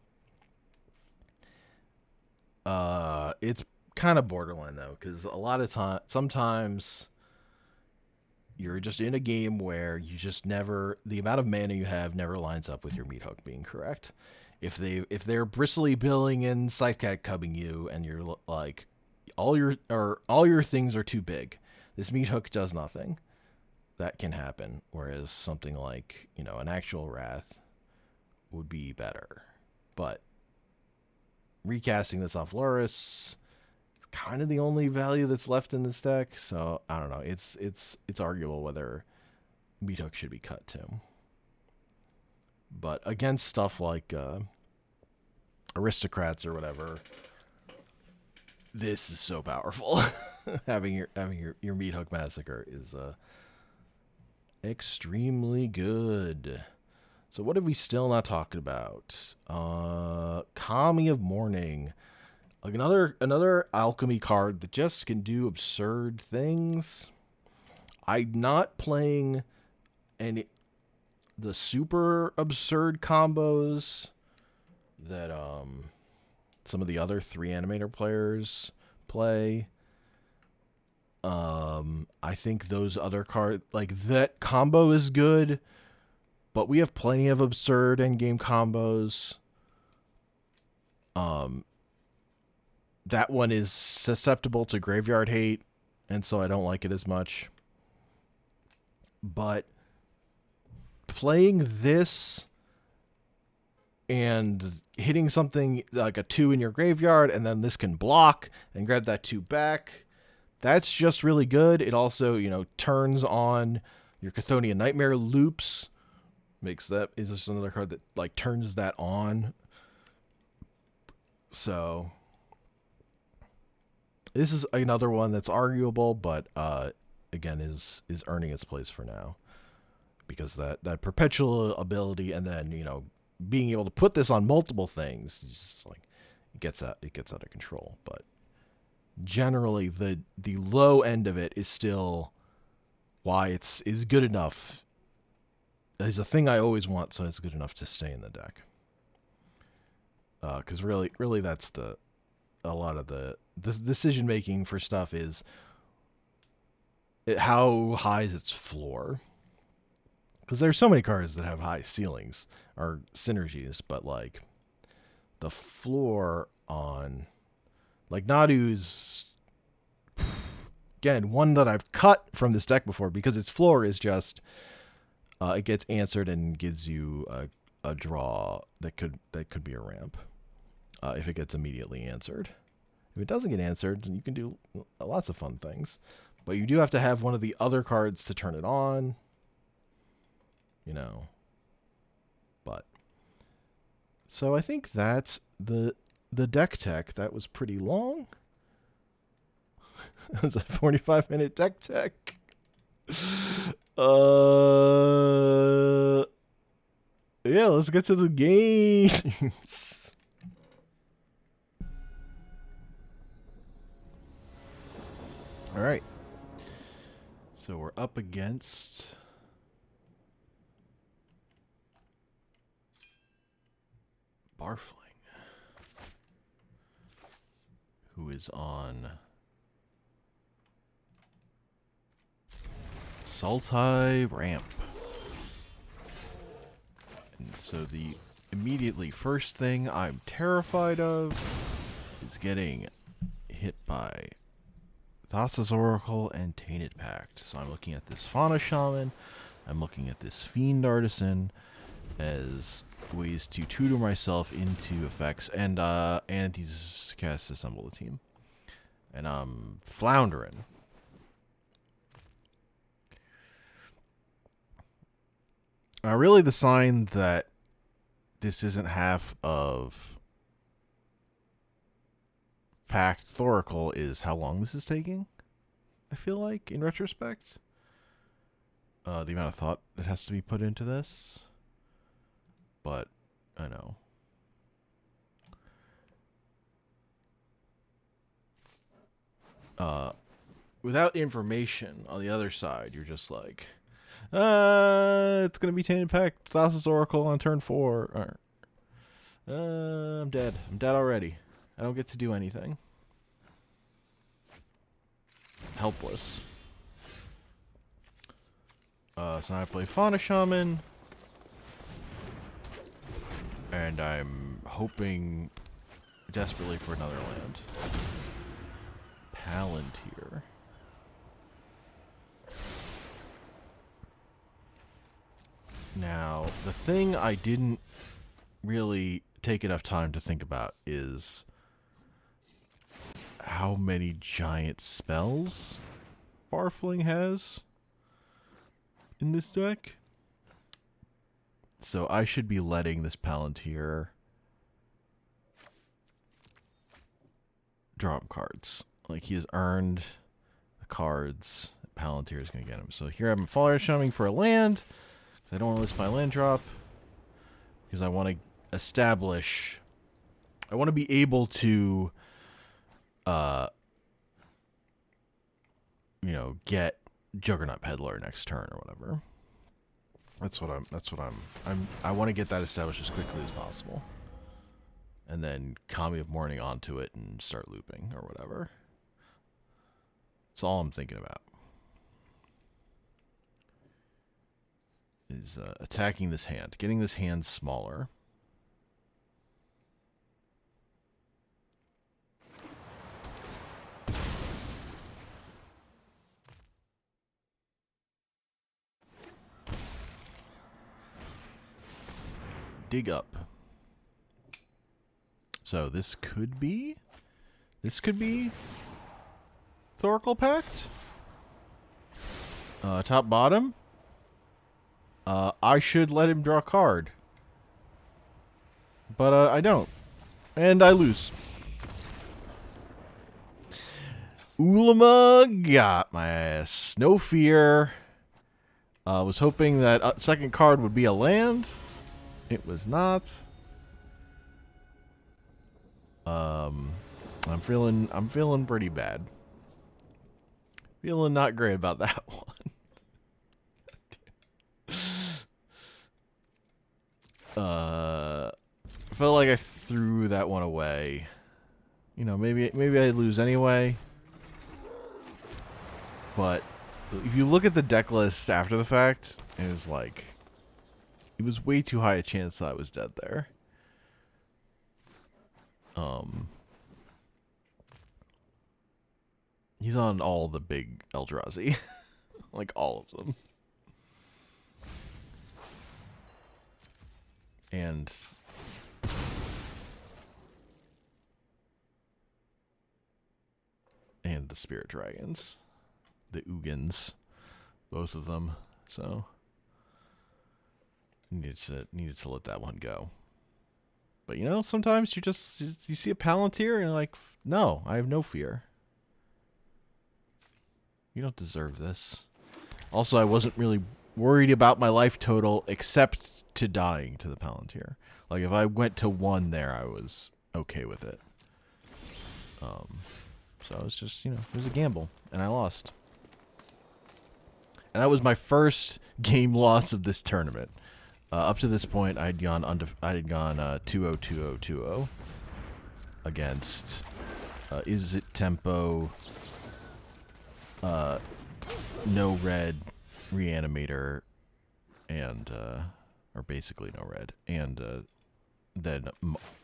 It's kind of borderline though, because a lot of sometimes you're just in a game where you just the amount of mana you have never lines up with your Meat Hook being correct. If they're bristly billing and Sightcat cubbing you, and you're like, all your things are too big, this Meat Hook does nothing. That can happen. Whereas something like an actual Wrath would be better. But recasting this off Loris, kind of the only value that's left in this deck. So I don't know. It's arguable whether Meat Hook should be cut too. But against stuff like aristocrats or whatever, this is so powerful. having your Meat Hook Massacre is extremely good. So what have we still not talked about? Kami of Mourning. Like another alchemy card that just can do absurd things. I'm not playing the super absurd combos that some of the other 3 animator players play. I think those other cards, like that combo is good, but we have plenty of absurd endgame combos. That one is susceptible to graveyard hate, and so I don't like it as much. But playing this and hitting something like a 2 in your graveyard, and then this can block and grab that 2 back, that's just really good. It also, turns on your Chthonian Nightmare loops. Is just another card that like turns that on. So this is another one that's arguable, but again is earning its place for now. Because that perpetual ability, and then, being able to put this on multiple things, just like it gets out of control. But generally the low end of it is still why it's good enough. It's a thing I always want, so it's good enough to stay in the deck. Because really that's a lot of the decision making for stuff is how high is its floor. Because there's so many cards that have high ceilings or synergies, but like the floor on like Nadu's again, one that I've cut from this deck before because its floor is just it gets answered and gives you a draw that could be a ramp if it gets immediately answered. If it doesn't get answered, then you can do lots of fun things. But you do have to have one of the other cards to turn it on. You know. But so I think that's the deck tech. That was pretty long. It was a 45-minute deck tech. Yeah, let's get to the games. All right. So we're up against Barfling, who is on Sultai Ramp. And so the immediately first thing I'm terrified of is getting hit by Thassa's Oracle and Tainted Pact. So I'm looking at this Fauna Shaman, I'm looking at this Fiend Artisan as ways to tutor myself into effects and these cast assemble the team. And I'm floundering. Really the sign that this isn't half of Pact Thoracle is how long this is taking, I feel like, in retrospect. The amount of thought that has to be put into this. But, I know. Without information on the other side, you're just like, it's going to be Tainted Pact, Thassa's Oracle on turn 4. I'm dead. I'm dead already. I don't get to do anything. Helpless. So now I play Fauna Shaman. And I'm hoping desperately for another land. Palantir. Now, the thing I didn't really take enough time to think about is how many giant spells Barfling has in this deck. So I should be letting this Palantir draw up cards. Like, he has earned the cards that Palantir is going to get him. So here I'm Fauna Shaman for a land. I don't want to list my land drop. Because I want to establish... I want to be able to... you know, get Juggernaut Peddler next turn or whatever. I want to get that established as quickly as possible. And then Kami of Morning onto it and start looping or whatever. That's all I'm thinking about. Is attacking this hand. Getting this hand smaller. Dig up. So this could be Thoracle Pact. Top bottom. I should let him draw a card. But I don't. And I lose. Ultima got my ass. No fear. Was hoping that second card would be a land. It was not. I'm feeling pretty bad. Feeling not great about that one. I felt like I threw that one away. You know, maybe I lose anyway. But if you look at the deck list after the fact, it was like, it was way too high a chance that I was dead there. He's on all the big Eldrazi. Like, all of them. And the Spirit Dragons. The Ugins. Both of them. So needed to let that one go. But you know, sometimes you see a Palantir and you're like, no, I have no fear. You don't deserve this. Also, I wasn't really worried about my life total except to dying to the Palantir. Like, if I went to 1 there, I was okay with it. So it was just, you know, it was a gamble, and I lost. And that was my first game loss of this tournament. Up to this point, I had gone 2-0-2-0-2-0 against Is It Tempo, No Red, Reanimator, and or basically No Red, and then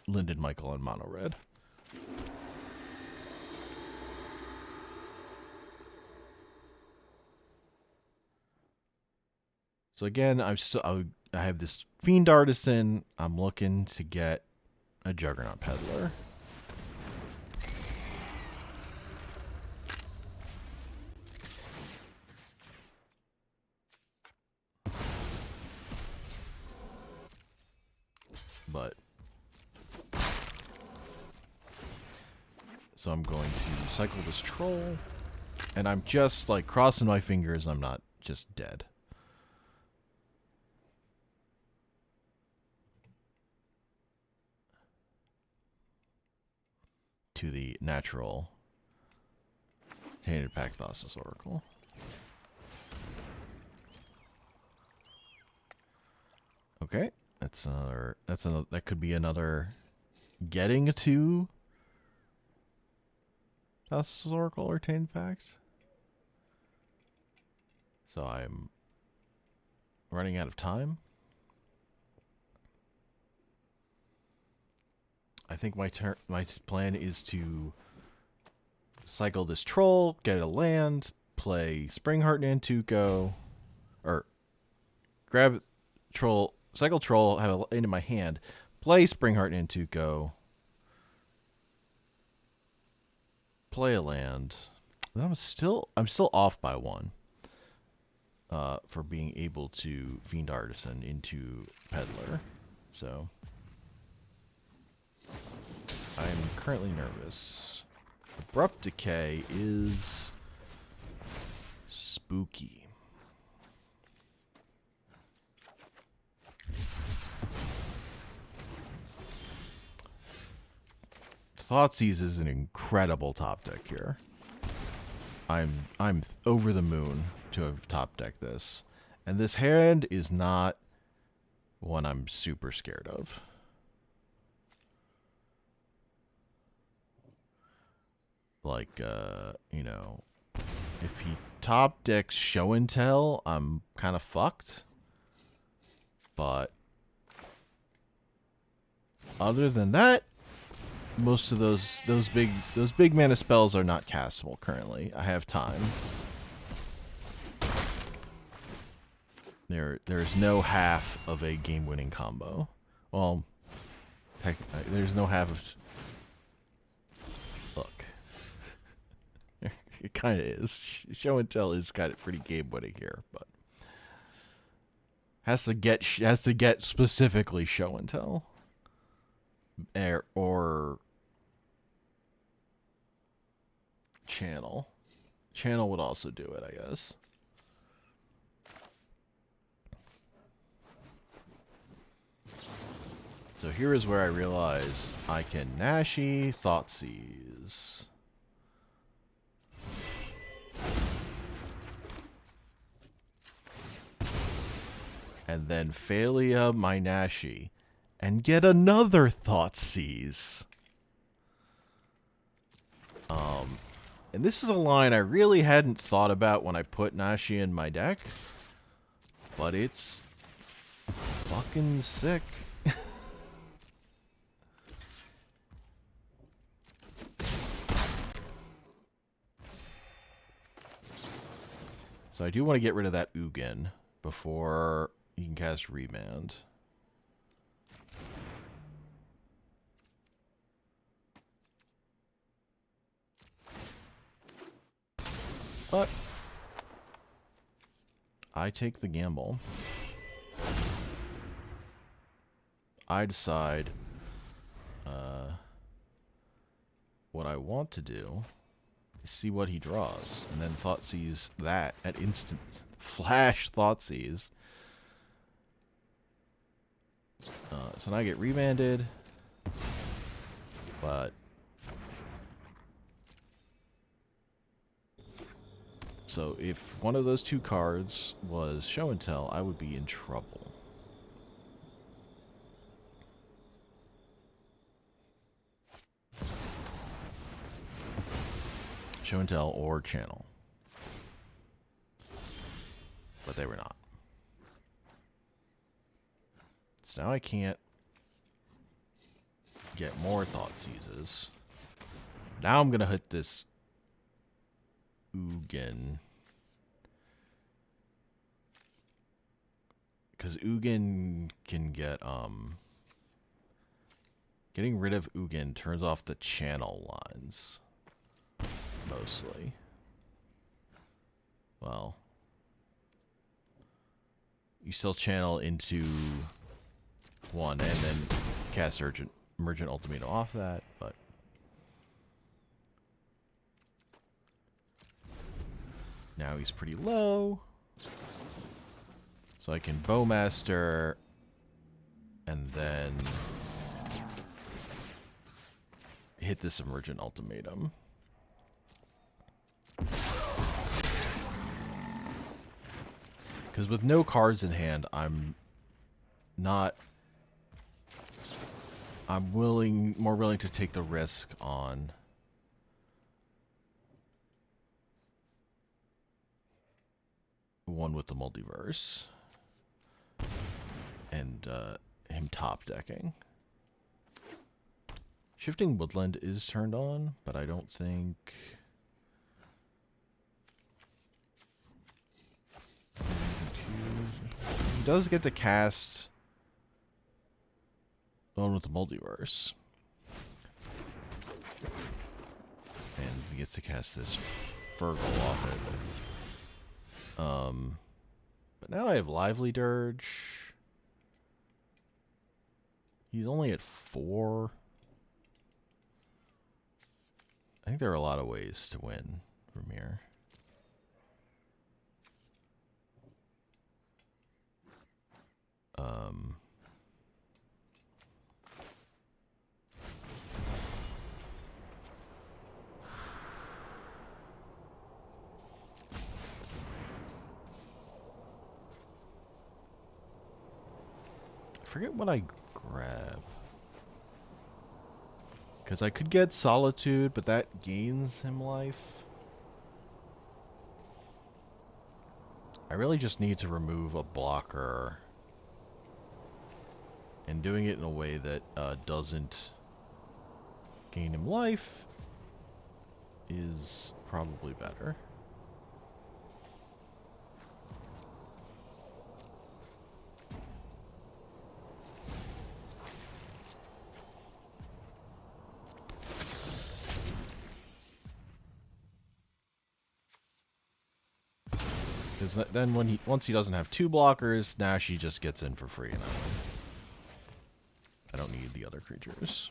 Lyndon Michael on Mono Red. So again, I have this Fiend Artisan. I'm looking to get a Juggernaut Peddler. But so I'm going to cycle this Troll, and I'm just like crossing my fingers I'm not just dead. To the natural Tainted Pact Thoughtseize Oracle. Okay, that could be another getting to Thoughtseize Oracle or Tainted Pact. So I'm running out of time. I think my plan is to cycle this Troll, get a land, play Springheart Nantuko, or grab Troll, cycle Troll, have a land in my hand, play Springheart Nantuko, play a land. I'm still off by 1 for being able to Fiend Artisan into Peddler. So I am currently nervous. Abrupt Decay is spooky. Thoughtseize is an incredible top deck here. I'm over the moon to have top decked this. And this hand is not one I'm super scared of. Like, you know, if he top decks Show and Tell, I'm kind of fucked. But other than that, most of those big mana spells are not castable currently. I have time. There's no half of a game-winning combo. Well, there's no half of. Look. It kind of is. Show and Tell is kind of pretty game-winning here, but has to get specifically Show and Tell, or Channel. Channel would also do it, I guess. So here is where I realize I can Nashi Thoughtseize. And then Phelia my Nashi. And get another Thoughtseize. And this is a line I really hadn't thought about when I put Nashi in my deck. But it's fucking sick. So I do want to get rid of that Ugin before he can cast Remand. But I take the gamble. I decide what I want to do is see what he draws, and then Thoughtseize that at instant. Flash Thoughtseize. So now I get remanded, but so if one of those two cards was Show and Tell, I would be in trouble. Show and Tell or Channel. But they were not. So now I can't get more Thoughtseizes. Now I'm going to hit this Ugin. Because Ugin can get, getting rid of Ugin turns off the channel lines. Mostly. Well. You still channel into one and then cast Emergent Ultimatum off that, but now he's pretty low. So I can Bowmaster and then hit this Emergent Ultimatum. Because with no cards in hand, I'm more willing to take the risk on one with the multiverse and him top decking. Shifting Woodland is turned on, but I don't think he does get to cast the one with the multiverse. And he gets to cast this Fergal off it. But now I have Lively Dirge. He's only at 4. I think there are a lot of ways to win from here. I forget what I grab. Because I could get Solitude, but that gains him life. I really just need to remove a blocker. And doing it in a way that doesn't gain him life is probably better. Because then once he doesn't have 2 blockers, Nashi just gets in for free. And I don't need the other creatures.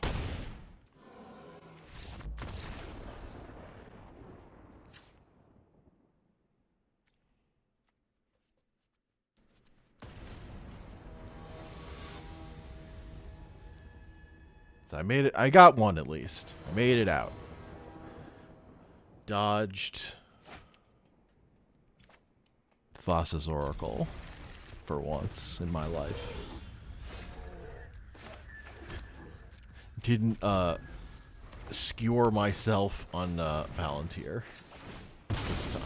So I made it. I got one at least. I made it out. Dodged Thassa's Oracle for once in my life. Didn't skewer myself on Palantir this time.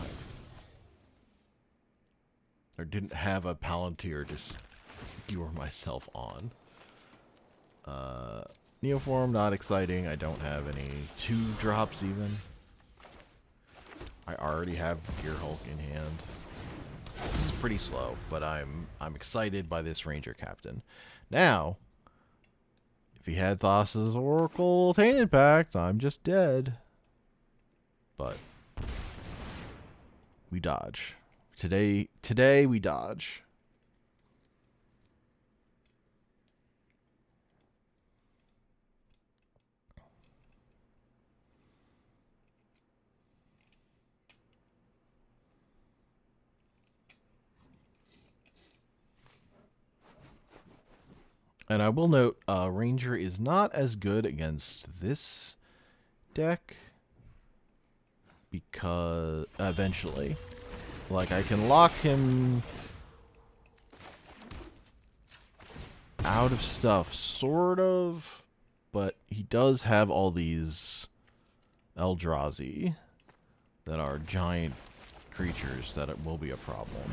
Or didn't have a Palantir to skewer myself on. Neoform, not exciting. I don't have any 2 drops even. I already have Gear Hulk in hand. This is pretty slow, but I'm excited by this Ranger Captain. Now, if he had Thassa's Oracle Tainted Pact, I'm just dead. But we dodge. Today we dodge. And I will note, Ranger is not as good against this deck because eventually, like, I can lock him out of stuff, sort of, but he does have all these Eldrazi that are giant creatures that it will be a problem.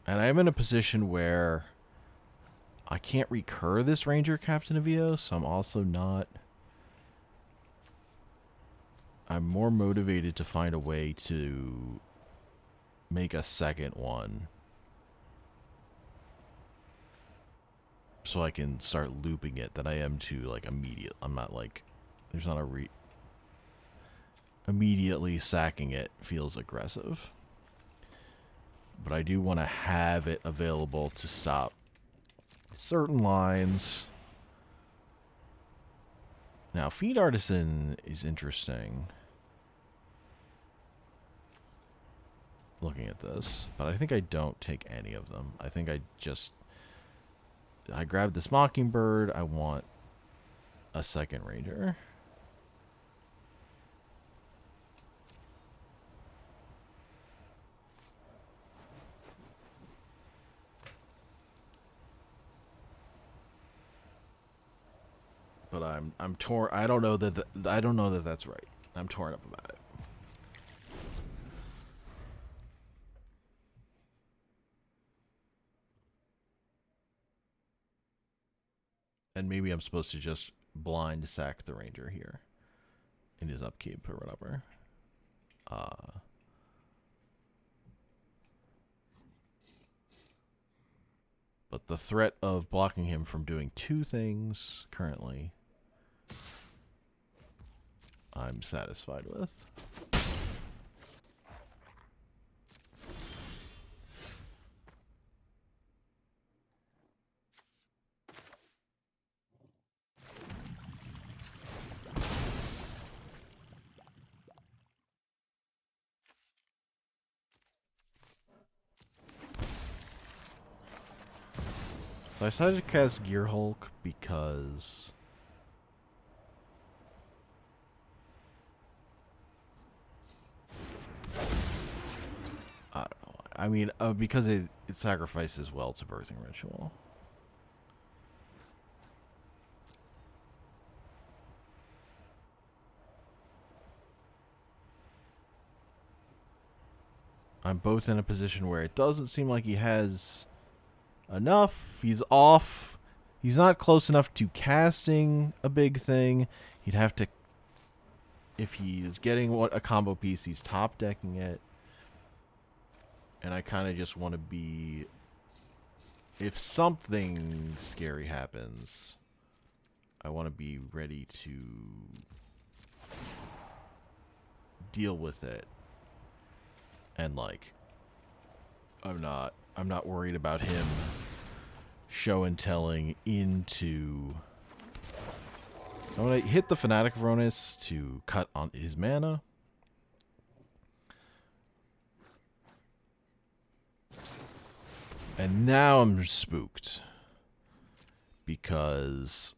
And I'm in a position where I can't recur this Ranger Captain of Eos, so I'm also not... I'm more motivated to find a way to make a second one, so I can start looping it, than I am to, like, immediate. I'm not, like... There's not a immediately sacking it feels aggressive. But I do want to have it available to stop certain lines. Now, Feed Artisan is interesting. Looking at this. But I think I don't take any of them. I think I just... I grabbed this Mockingbird. I want a second Ranger. But I'm torn. I don't know that that's right. I'm torn up about it. And maybe I'm supposed to just blind sack the Ranger here in his upkeep or whatever. But the threat of blocking him from doing two things currently, I'm satisfied with. So I decided to cast Gear Hulk because I don't know. I mean, because it sacrifices well to Birthing Ritual. I'm both in a position where it doesn't seem like he has enough. He's off. He's not close enough to casting a big thing. He'd have to... If he's getting a combo piece, he's top decking it. And I kind of just want to be... If something scary happens, I want to be ready to deal with it. And, like, I'm not worried about him show and telling into... I'm going to hit the Fanatic of Ronus to cut on his mana. And now I'm spooked. Because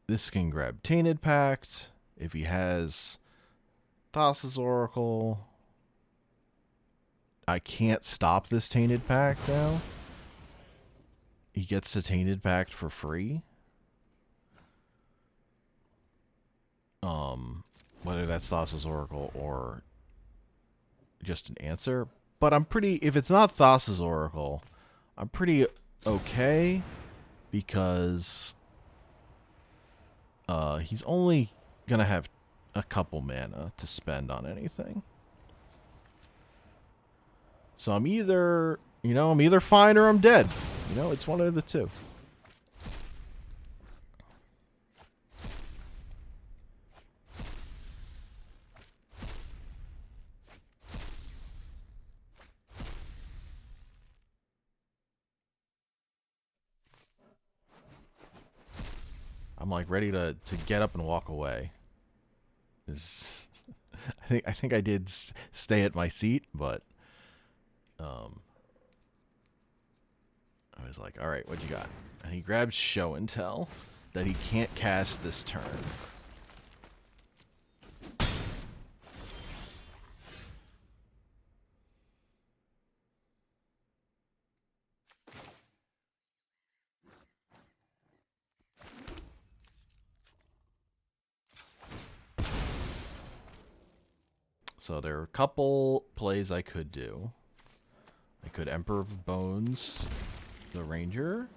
this can grab Tainted Pact. If he has Thassa's Oracle... I can't stop this Tainted Pact now. He gets the Tainted Pact for free. Whether that's Thassa's Oracle or just an answer. But I'm pretty... If it's not Thassa's Oracle, I'm pretty okay. Because he's only going to have a couple mana to spend on anything. So I'm either, I'm either fine or I'm dead. It's one of the two. I'm like ready to get up and walk away. I think I did stay at my seat, but I was like, all right, what you got? And he grabs Show and Tell that he can't cast this turn. So there are a couple plays I could do. I could Emperor of Bones the Ranger,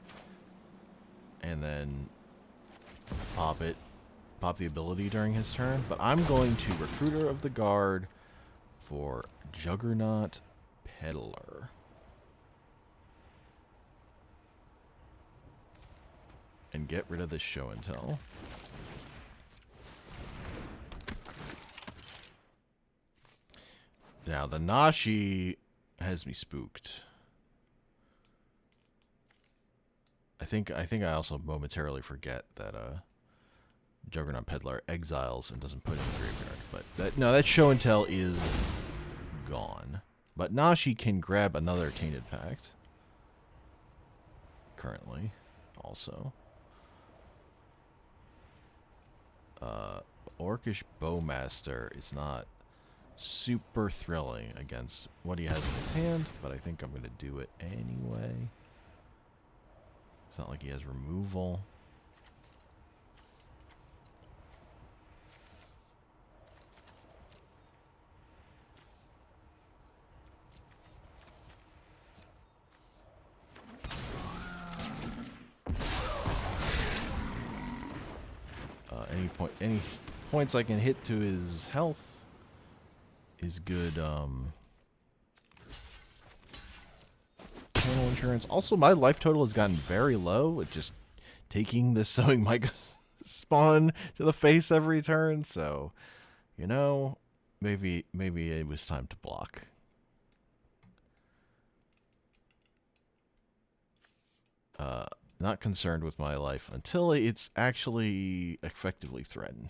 and then pop the ability during his turn. But I'm going to Recruiter of the Guard for Juggernaut Peddler. And get rid of this Show and Tell. Now, the Nashi has me spooked. I think I also momentarily forget that Juggernaut Peddler exiles and doesn't put it in the graveyard. But that Show and Tell is gone. But Nashi can grab another Tainted Pact. Currently, also. Orcish Bowmaster is not super thrilling against what he has in his hand, but I think I'm going to do it anyway. It's not like he has removal. Any points I can hit to his health is good. Total insurance. Also, my life total has gotten very low with just taking this Sowing Micah spawn to the face every turn. So, maybe it was time to block. Not concerned with my life until it's actually effectively threatened.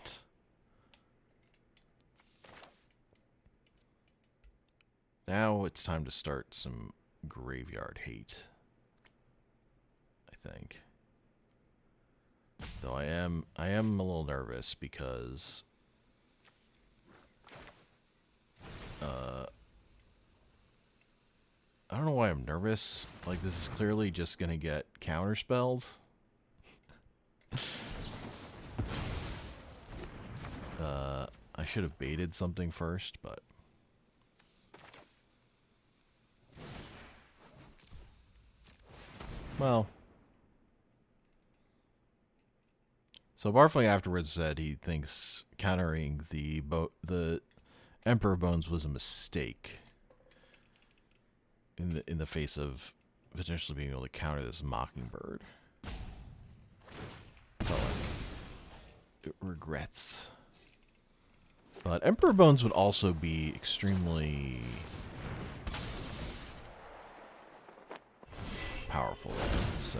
Now it's time to start some graveyard hate, I think. Though I am a little nervous because I don't know why I'm nervous. Like, this is clearly just gonna get counterspelled. I should have baited something first, but well. So Barfling afterwards said he thinks countering the Emperor Bones was a mistake. In the face of potentially being able to counter this Mockingbird. But like, it regrets. But Emperor Bones would also be extremely powerful there, so.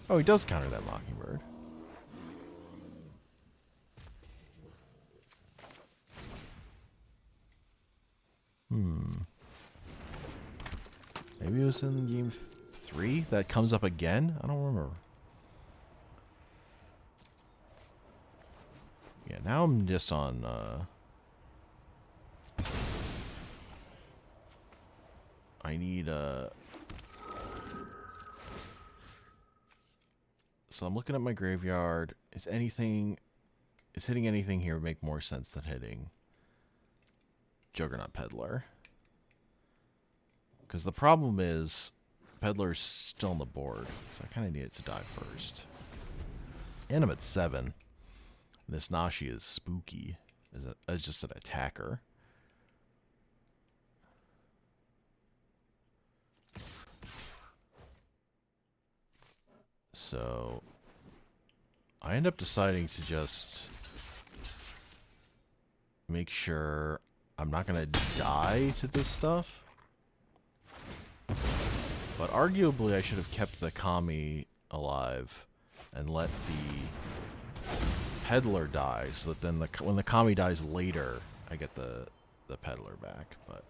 Oh, he does counter that Mockingbird. Maybe it was in game 3 that comes up again? I don't remember. Yeah, now I'm just on, I need, so I'm looking at my graveyard. Is hitting anything here make more sense than hitting Juggernaut Peddler? Because the problem is, Peddler's still on the board, so I kind of need it to die first. And I'm at 7. This Nashi is spooky as just an attacker. So I end up deciding to just make sure I'm not going to die to this stuff. But arguably I should have kept the Kami alive and let the peddler die, so that then when the Kami dies later, I get the peddler back. But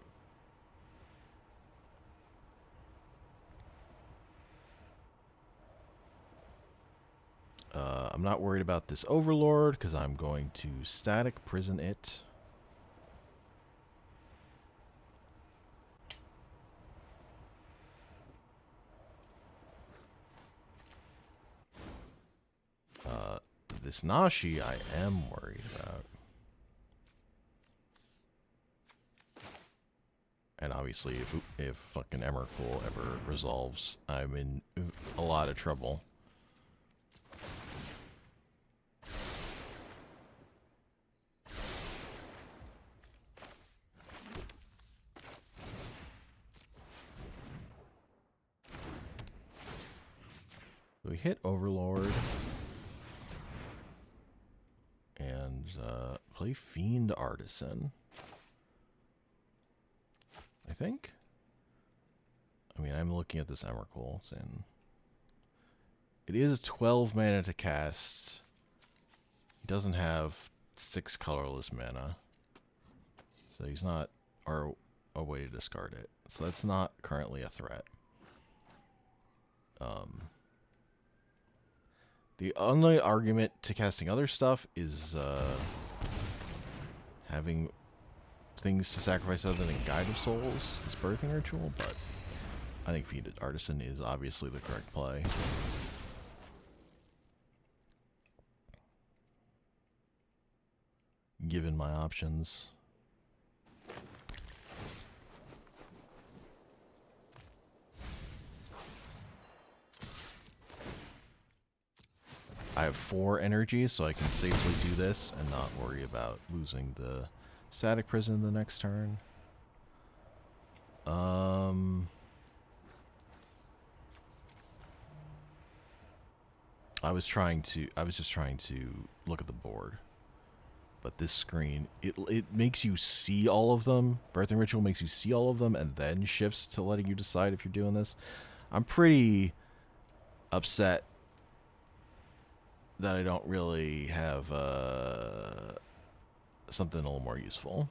I'm not worried about this Overlord, because I'm going to static prison it. This Nashi I am worried about. And obviously, if fucking Emrakul ever resolves, I'm in a lot of trouble. We hit Overlord. And play Fiend Artisan. I think. I mean, I'm looking at this Emrakul, and it is 12 mana to cast. He doesn't have 6 colorless mana, so he's not, or a way to discard it. So that's not currently a threat. The only argument to casting other stuff is having things to sacrifice other than Guide of Souls, this birthing ritual, but I think Fiend Artisan is obviously the correct play. Given my options. I have 4 energy, so I can safely do this and not worry about losing the static prison the next turn. I was just trying to look at the board. But this screen, it makes you see all of them. Birthing Ritual makes you see all of them and then shifts to letting you decide if you're doing this. I'm pretty upset that I don't really have something a little more useful.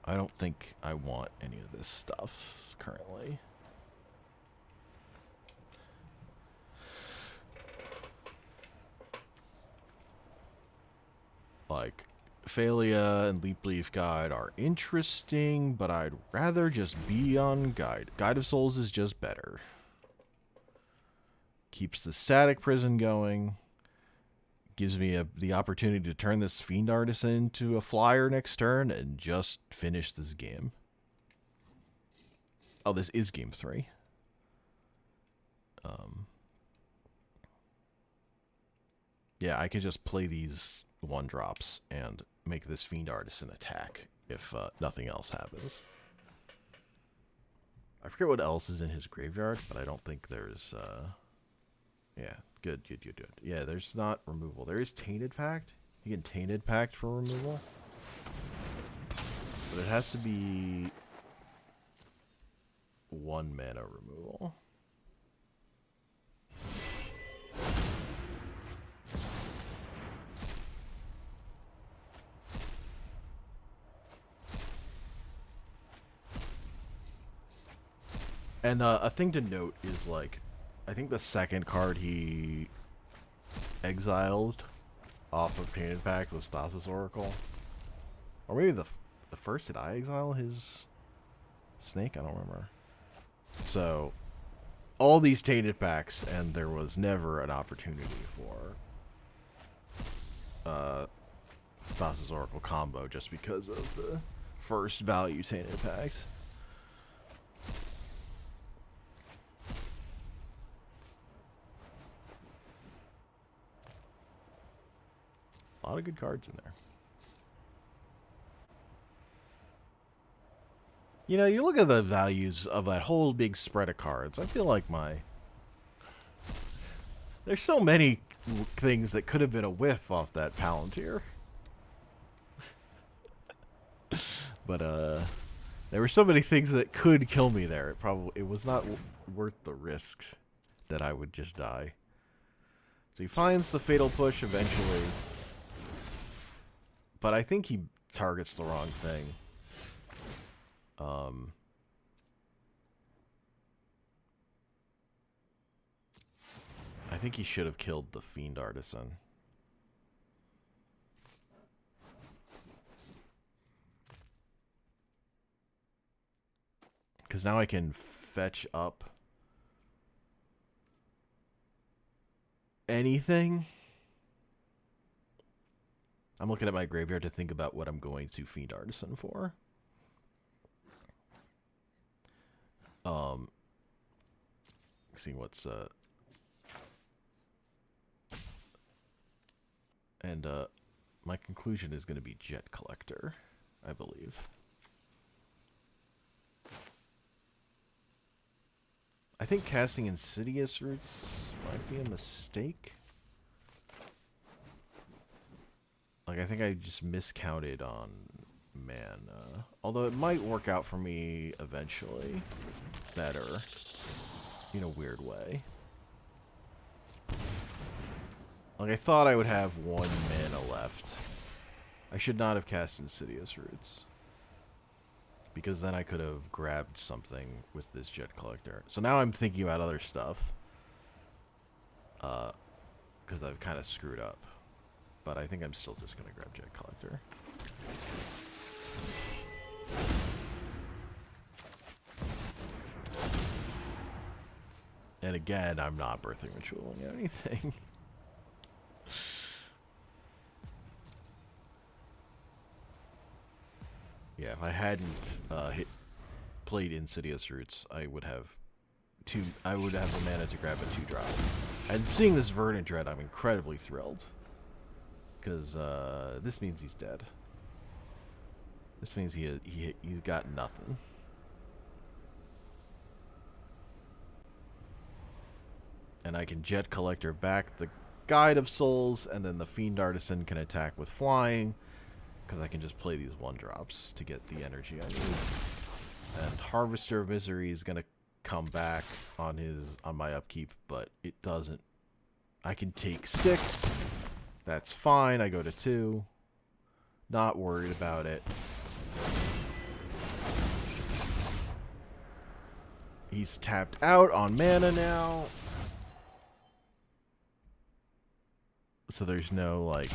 I don't think I want any of this stuff currently. Like, Phelia and Leap Leaf Guide are interesting, but I'd rather just be on Guide. Guide of Souls is just better. Keeps the static prison going. Gives me the opportunity to turn this Fiend Artisan into a flyer next turn and just finish this game. Oh, this is game 3. Yeah, I could just play these 1-drops and make this Fiend Artisan attack if nothing else happens. I forget what else is in his graveyard, but I don't think there's... Yeah, good. Yeah, there's not removal. There is Tainted Pact. You can Tainted Pact for removal. But it has to be 1 mana removal. And a thing to note is, like, I think the second card he exiled off of Tainted Pact was Thoughtseize Oracle. Or maybe the first, did I exile his snake? I don't remember. So, all these Tainted Pacts, and there was never an opportunity for Thoughtseize Oracle combo just because of the first value Tainted Pact. lot of good cards in there. You know, you look at the values of that whole big spread of cards. I feel like there's so many things that could have been a whiff off that Palantir. But there were so many things that could kill me there. It was not worth the risk that I would just die. So he finds the fatal push eventually, but I think he targets the wrong thing. I think he should have killed the Fiend Artisan. Because now I can fetch up anything. I'm looking at my graveyard to think about what I'm going to Fiend Artisan for. Seeing what's and my conclusion is going to be Jet Collector, I believe. I think casting Insidious Roots might be a mistake. Like, I think I just miscounted on mana. Although it might work out for me eventually better in a weird way. Like, I thought I would have 1 mana left. I should not have cast Insidious Roots, because then I could have grabbed something with this Jet Collector. So now I'm thinking about other stuff. Because I've kind of screwed up. But I think I'm still just going to grab Jet Collector. And again, I'm not Birthing Ritualing anything. Yeah, if I hadn't played Insidious Roots, I would have the mana to grab a 2-drop. And seeing this Verdant Dread, I'm incredibly thrilled. Because this means he's dead. This means he's got nothing. And I can Jet Collector back the Guide of Souls, and then the Fiend Artisan can attack with flying, because I can just play these 1-drops to get the energy I need. And Harvester of Misery is going to come back on my upkeep, but it doesn't. I can take 6. That's fine. I go to 2. Not worried about it. He's tapped out on mana now. So there's no, like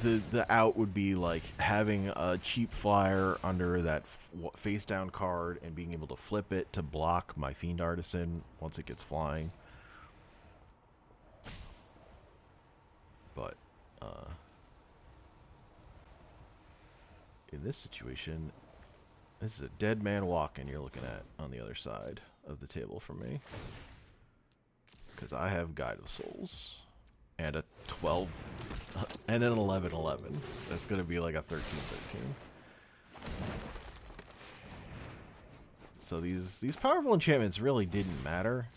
the out would be like having a cheap flyer under that face down card and being able to flip it to block my Fiend Artisan once it gets flying. But in this situation, this is a dead man walking you're looking at on the other side of the table from me. Because I have Guide of Souls. And a 12. And an 11-11. That's going to be like a 13-13. So these powerful enchantments really didn't matter.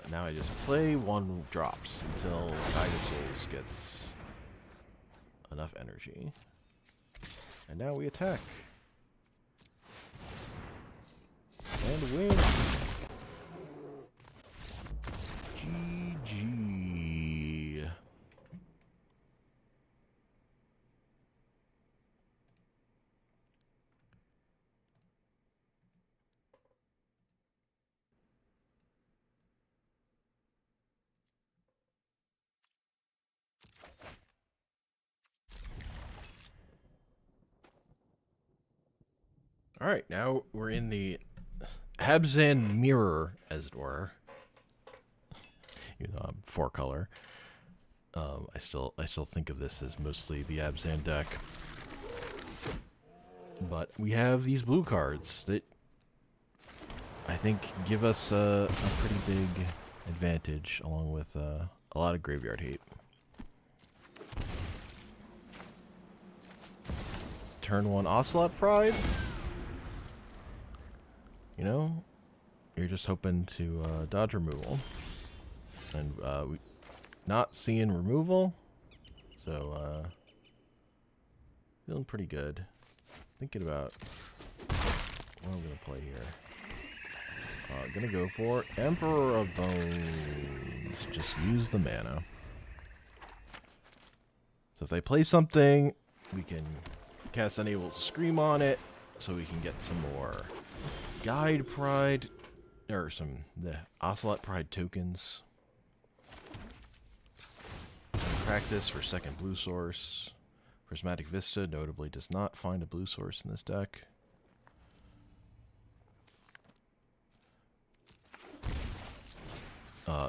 Now I just play 1-drops until Guide of Souls gets enough energy. And now we attack. And win. GG. All right, now we're in the Abzan Mirror, as it were. You know, I'm 4-color. I still think of this as mostly the Abzan deck. But we have these blue cards that I think, give us a pretty big advantage, along with a lot of graveyard hate. Turn 1 Ocelot Pride. You know, you're just hoping to dodge removal. And we not seeing removal, so feeling pretty good. Thinking about what I'm going to play here. Gonna go for Emperor of Bones. Just use the mana. So if they play something, we can cast Unable to Scream on it, so we can get some more Guide Pride, or the Ocelot Pride tokens. Practice for second blue source. Prismatic Vista notably does not find a blue source in this deck.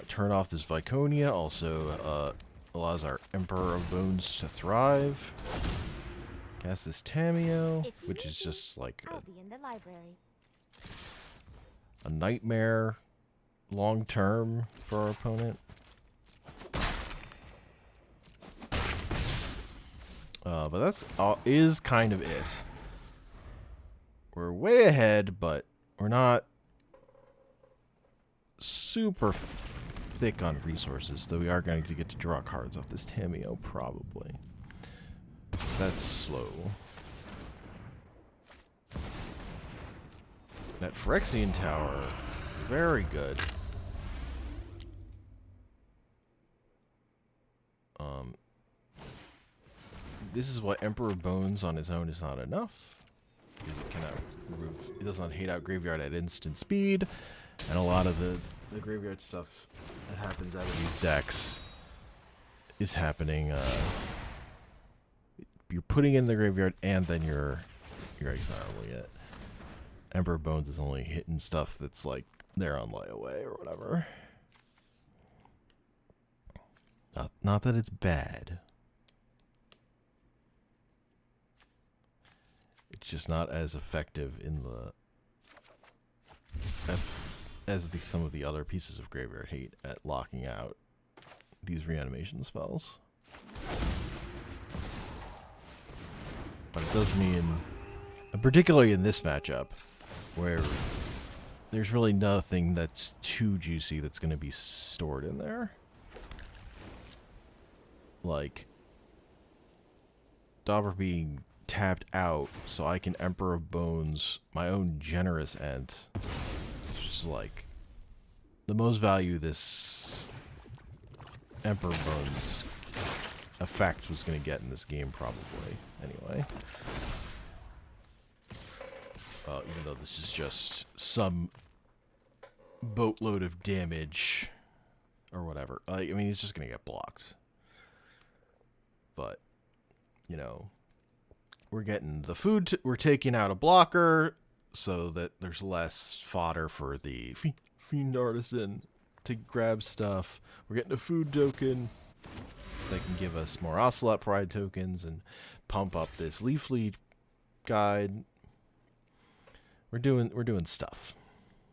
Turn off this Viconia, also allows our Emperor of Bones to thrive. Cast this Tameo, which is just like a nightmare long term for our opponent. But that's is kind of it. We're way ahead, but we're not super thick on resources, though we are going to get to draw cards off this Tameo, probably. That's slow. That Phyrexian Tower, very good. This is what Emperor Bones on his own is not enough. It cannot remove, it does not hate out graveyard at instant speed, and a lot of the graveyard stuff that happens out of these decks is happening. You're putting in the graveyard and then you're exiling it. Emperor Bones is only hitting stuff that's like they're on layaway or whatever. Not that it's bad. It's just not as effective in the as some of the other pieces of graveyard hate at locking out these reanimation spells. But it does mean, particularly in this matchup, where there's really nothing that's too juicy that's going to be stored in there. Like Dauber being tapped out so I can Emperor of Bones my own generous Ent. It's just like the most value this Emperor of Bones effect was going to get in this game, probably. Anyway. Even though this is just some boatload of damage or whatever. I mean, he's just going to get blocked. But, you know, we're getting the food, we're taking out a blocker so that there's less fodder for the Fiend Artisan to grab stuff. We're getting a food token that can give us more Ocelot Pride tokens and pump up this Leafly guide. We're doing stuff.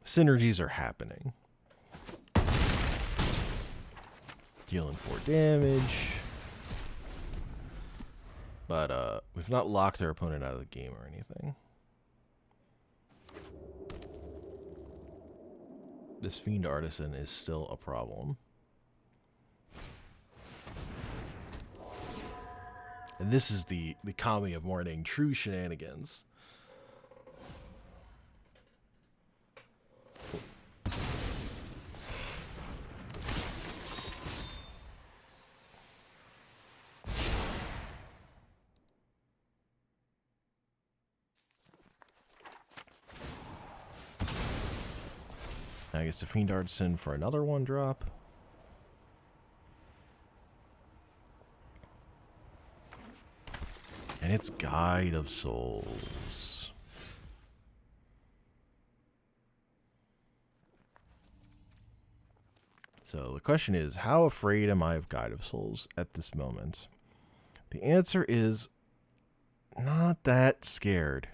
Synergies are happening. Dealing 4 damage. But we've not locked our opponent out of the game or anything. This Fiend Artisan is still a problem. And this is the Kami of Morning true shenanigans. I guess the Fiend Artisan for another 1-drop. And it's Guide of Souls. So the question is, how afraid am I of Guide of Souls at this moment? The answer is not that scared.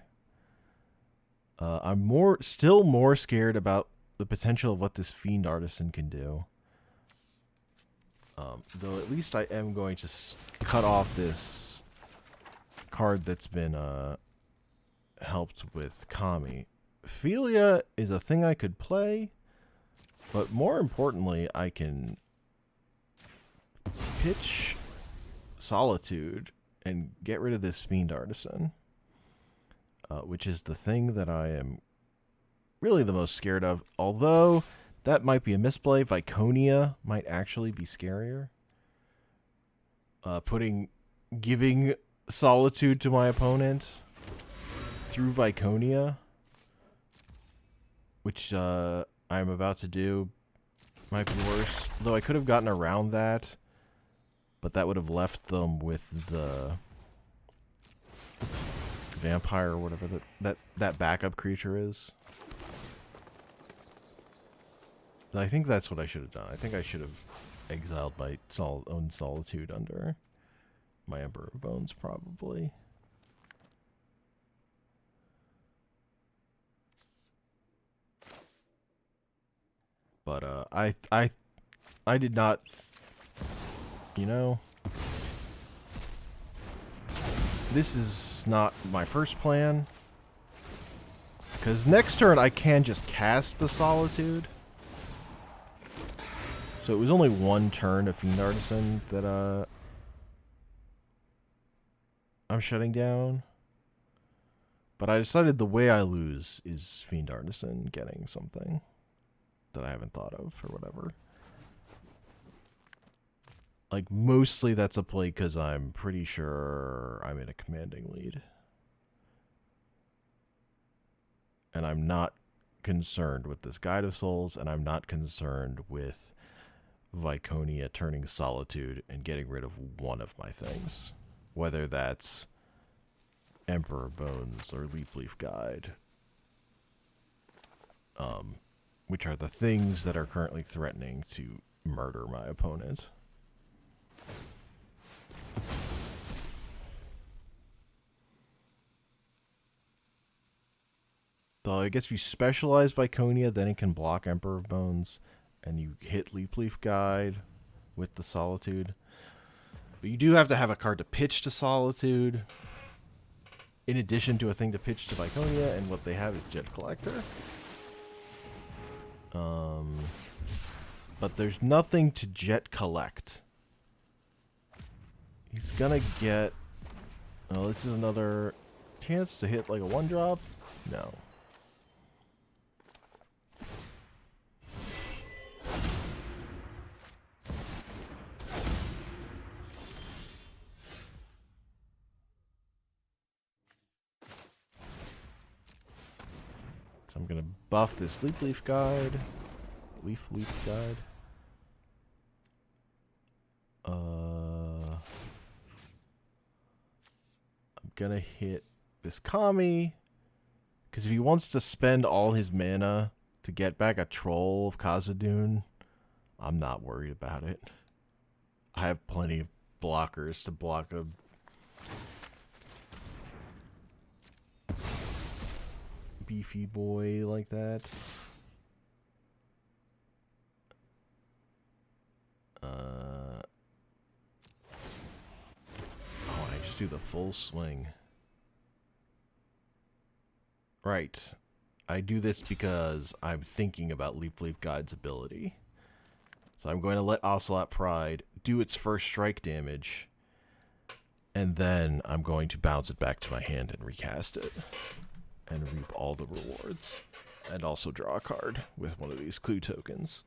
I'm still more scared about the potential of what this Fiend Artisan can do. Though at least I am going to cut off this card that's been helped with Kami. Phelia is a thing I could play, but more importantly, I can pitch Solitude and get rid of this Fiend Artisan, which is the thing that I am really the most scared of. Although that might be a misplay. Viconia might actually be scarier. Giving Solitude to my opponent through Viconia, which I'm about to do, might be worse. Though I could have gotten around that, but that would have left them with the vampire or whatever that backup creature is. I think that's what I should have done. I think I should have exiled my own Solitude under my Emperor of Bones, probably. But I did not, you know, this is not my first plan, because next turn I can just cast the Solitude. So it was only one turn of Fiend Artisan that I'm shutting down. But I decided the way I lose is Fiend Artisan getting something that I haven't thought of or whatever. Like, mostly that's a play because I'm pretty sure I'm in a commanding lead. And I'm not concerned with this Guide of Souls, and I'm not concerned with Viconia turning Solitude and getting rid of one of my things. Whether that's Emperor Bones or Leaf Guide. Which are the things that are currently threatening to murder my opponent. Though I guess if you specialize Viconia, then it can block Emperor of Bones, and you hit Leaf Guide with the Solitude. But you do have to have a card to pitch to Solitude, in addition to a thing to pitch to Viconia, and what they have is Jet Collector. But there's nothing to Jet Collect. He's gonna get... Oh, this is another chance to hit like a 1-drop? No. I'm gonna buff this Leaf Guide. Leaf Guide. I'm gonna hit this Kami, because if he wants to spend all his mana to get back a Troll of Khazad-dûm, I'm not worried about it. I have plenty of blockers to block a beefy boy like that. Oh, I just do the full swing. Right. I do this because I'm thinking about Leaf Guide's ability. So I'm going to let Ocelot Pride do its first strike damage, and then I'm going to bounce it back to my hand and recast it. And reap all the rewards. And also draw a card with one of these clue tokens.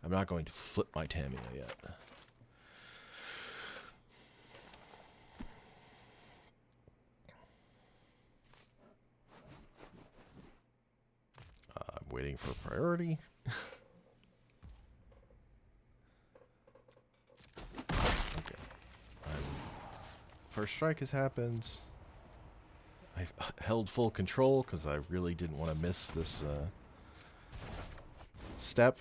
I'm not going to flip my Tamiya yet. I'm waiting for priority. Okay. First strike has happened. I've held full control because I really didn't want to miss this step.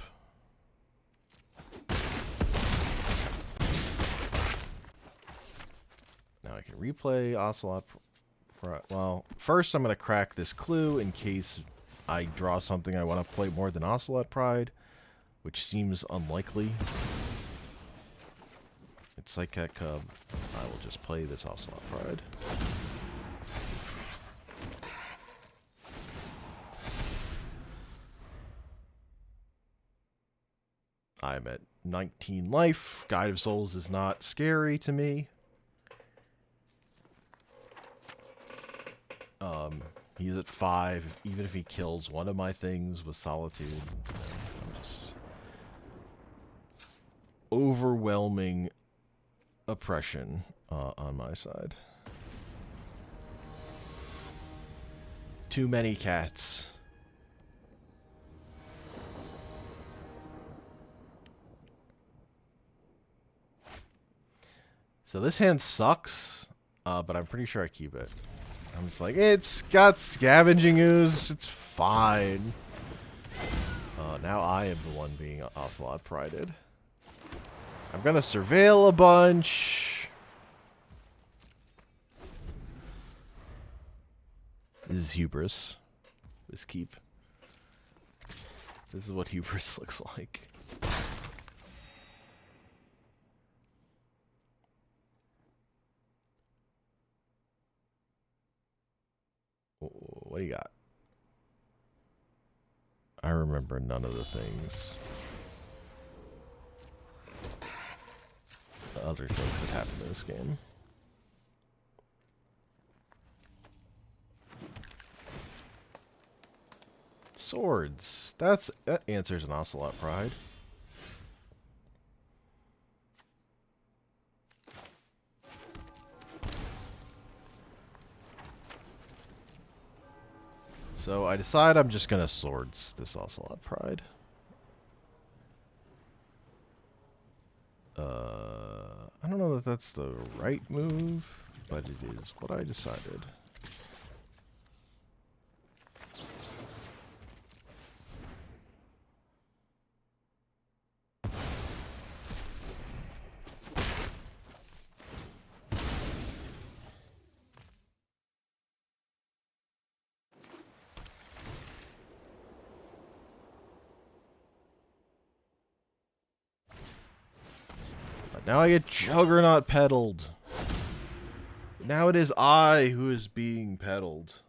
Now I can replay Ocelot Pride. Well, first I'm going to crack this clue in case I draw something I want to play more than Ocelot Pride, which seems unlikely. It's like Cat Cub. I will just play this Ocelot Pride. I'm at 19 life. Guide of Souls is not scary to me. He's at 5. Even if he kills one of my things with Solitude, I'm just overwhelming oppression on my side. Too many cats. So this hand sucks, but I'm pretty sure I keep it. I'm just like, it's got Scavenging Ooze, it's fine. Now I am the one being Ocelot Prided. I'm gonna surveil a bunch. This is hubris. This keep. This is what hubris looks like. What do you got? I remember none of the things. The other things that happened in this game. Swords. That answers an Ocelot Pride. So I decide I'm just gonna swords this Ocelot Pride. I don't know if that's the right move, but it is what I decided. Now I get Juggernaut peddled. Now it is I who is being peddled.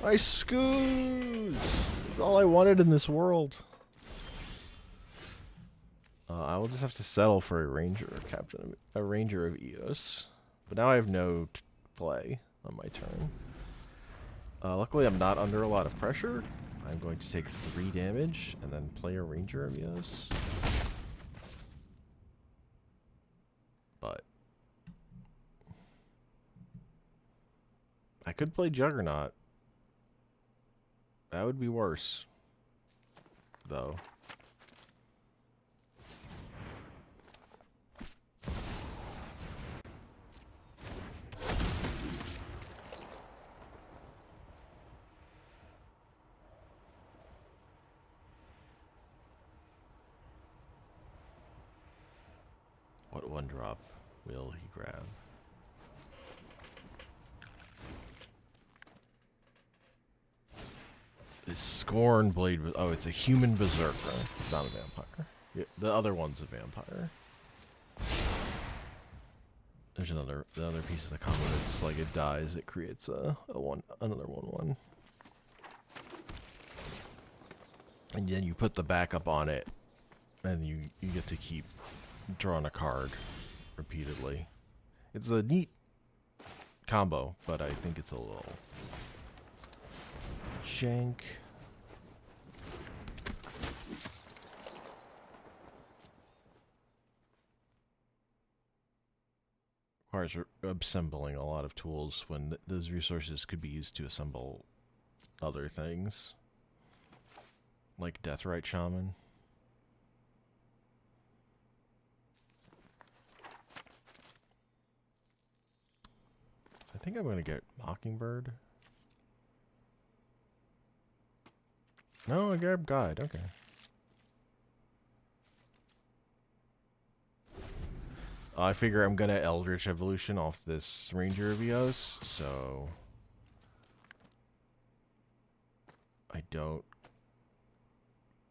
I scoos! That's all I wanted in this world. I will just have to settle for a ranger a ranger of Eos. But now I have no play on my turn. Luckily I'm not under a lot of pressure. I'm going to take 3 damage and then play a ranger of Eos. But I could play Juggernaut. That would be worse, though. What 1-drop will he grab? This Scorn Blade. Oh, it's a human berserker. It's not a vampire. Yeah, the other one's a vampire. There's the other piece of the combo. It's like it dies, it creates another 1/1. And then you put the backup on it, and you get to keep drawing a card repeatedly. It's a neat combo, but I think it's a little jank. Requires assembling a lot of tools when those resources could be used to assemble other things, like Deathrite Shaman. I think I'm going to get Mockingbird. No, I grabbed Guide. Okay. I figure I'm gonna Eldritch Evolution off this Ranger of Eos, so I don't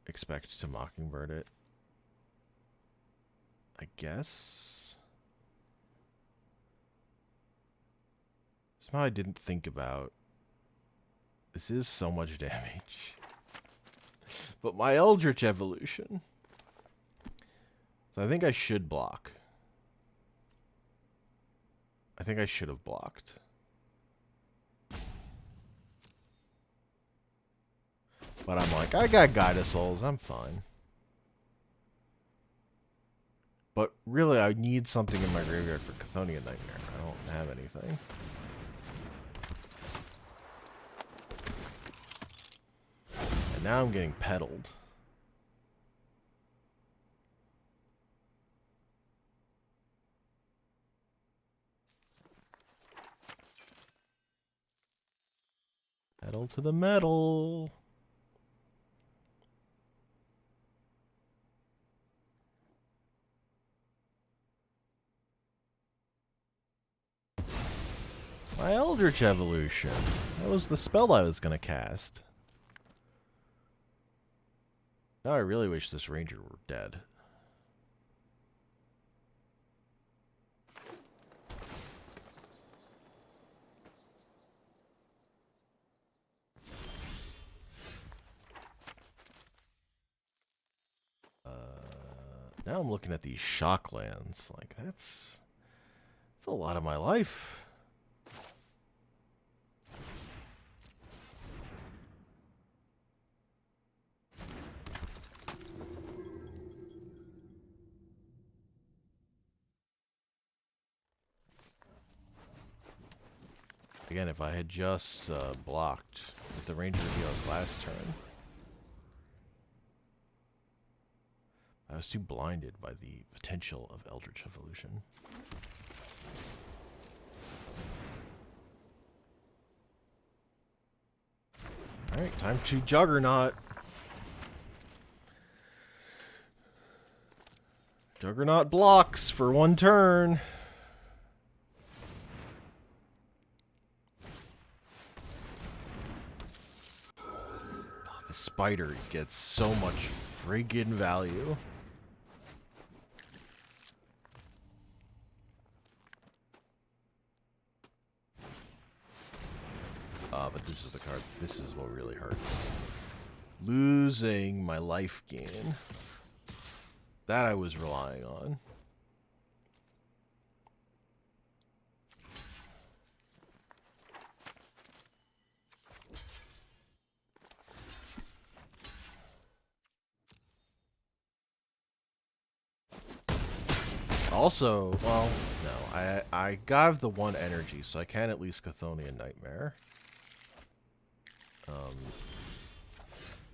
expect to Mockingbird it. I guess. Somehow I didn't think about. This is so much damage. But my Eldritch Evolution. So I think I should block. I think I should have blocked. But I'm like, I got Guide of Souls, I'm fine. But really, I need something in my graveyard for Chthonian Nightmare. I don't have anything. And now I'm getting peddled. Pedal to the metal. My Eldritch Evolution. That was the spell I was going to cast. Now I really wish this Ranger were dead. Now I'm looking at these Shocklands. Like, that's a lot of my life. Again, if I had just blocked with the Ranger Reveals last turn, I was too blinded by the potential of Eldritch Evolution. Alright, time to Juggernaut. Juggernaut blocks for one turn. Oh, the spider gets so much friggin' value. But this is the card. This is what really hurts. Losing my life gain. That I was relying on. Also, well, no, I got the one energy, so I can at least Chthonian Nightmare.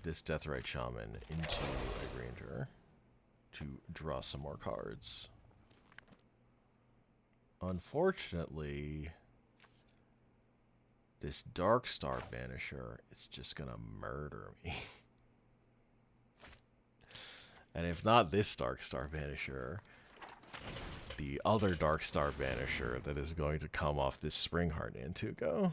This Deathrite Shaman into a Ranger to draw some more cards. Unfortunately, this Darkstar Banisher is just gonna murder me. And if not this Darkstar Banisher, the other Darkstar Banisher that is going to come off this Springheart Antugo.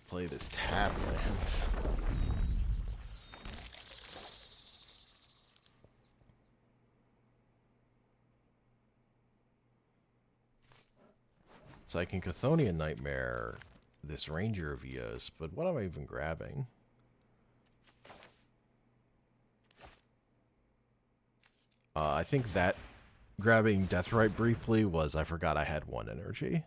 Play this tap land. So I can Chthonian Nightmare this Ranger of Eos, but what am I even grabbing? I think that grabbing Deathrite briefly was I forgot I had one energy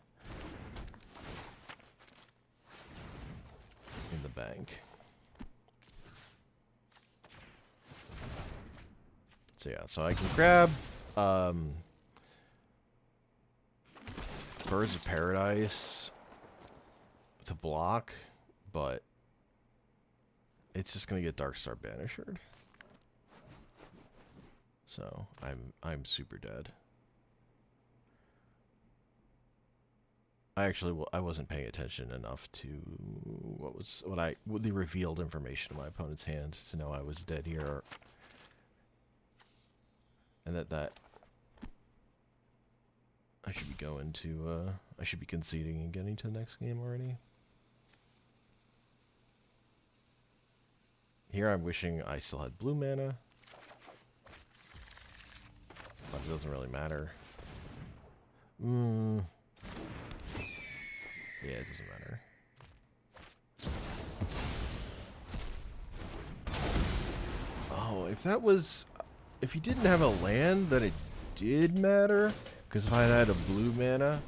in the bank. So yeah, so I can grab Birds of Paradise to block, but it's just gonna get Darkstar Banishered. So I'm super dead. I wasn't paying attention enough to what the revealed information in my opponent's hand to know I was dead here. And that I should be going to, I should be conceding and getting to the next game already. Here I'm wishing I still had blue mana. But it doesn't really matter. Yeah, it doesn't matter. Oh, if he didn't have a land, then it did matter. Because if I had a blue mana,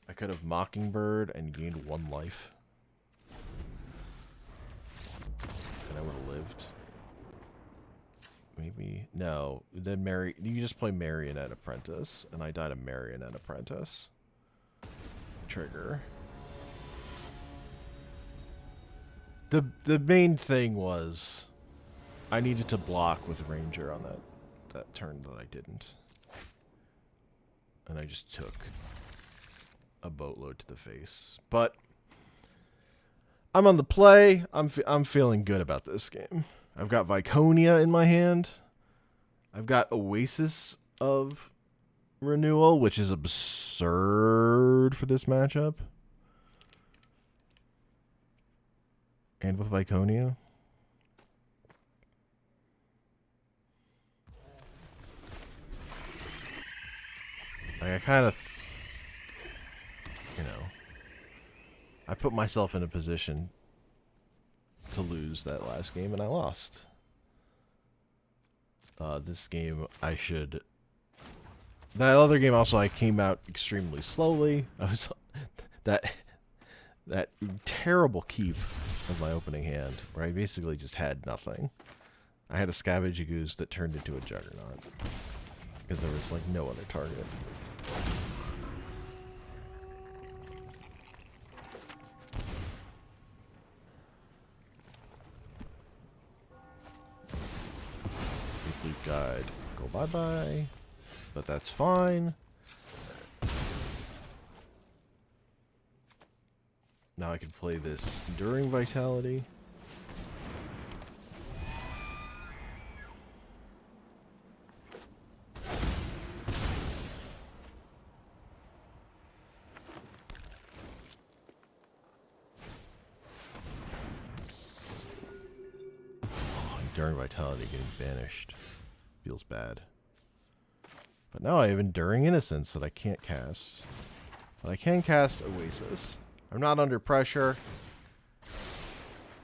I could have Mockingbird and gained 1 life. And I would have lived. Maybe. No. Then you just play Marionette Apprentice. And I died a Marionette Apprentice. Trigger. The main thing was I needed to block with Ranger on that turn that I didn't. And I just took a boatload to the face. But I'm on the play. I'm feeling good about this game. I've got Viconia in my hand. I've got Oasis of Renewal, which is absurd for this matchup. And with Viconia. Like I kind of, I put myself in a position to lose that last game, and I lost. This game, I should... That other game also, I came out extremely slowly. I was... That terrible keep of my opening hand, where I basically just had nothing. I had a Scavenge Goose that turned into a Juggernaut. Because there was, like, no other target. Weekly guide. Go bye-bye. But that's fine. Now I can play this Enduring Vitality. Enduring Vitality getting banished. Feels bad. But now I have Enduring Innocence that I can't cast. But I can cast Oasis. I'm not under pressure.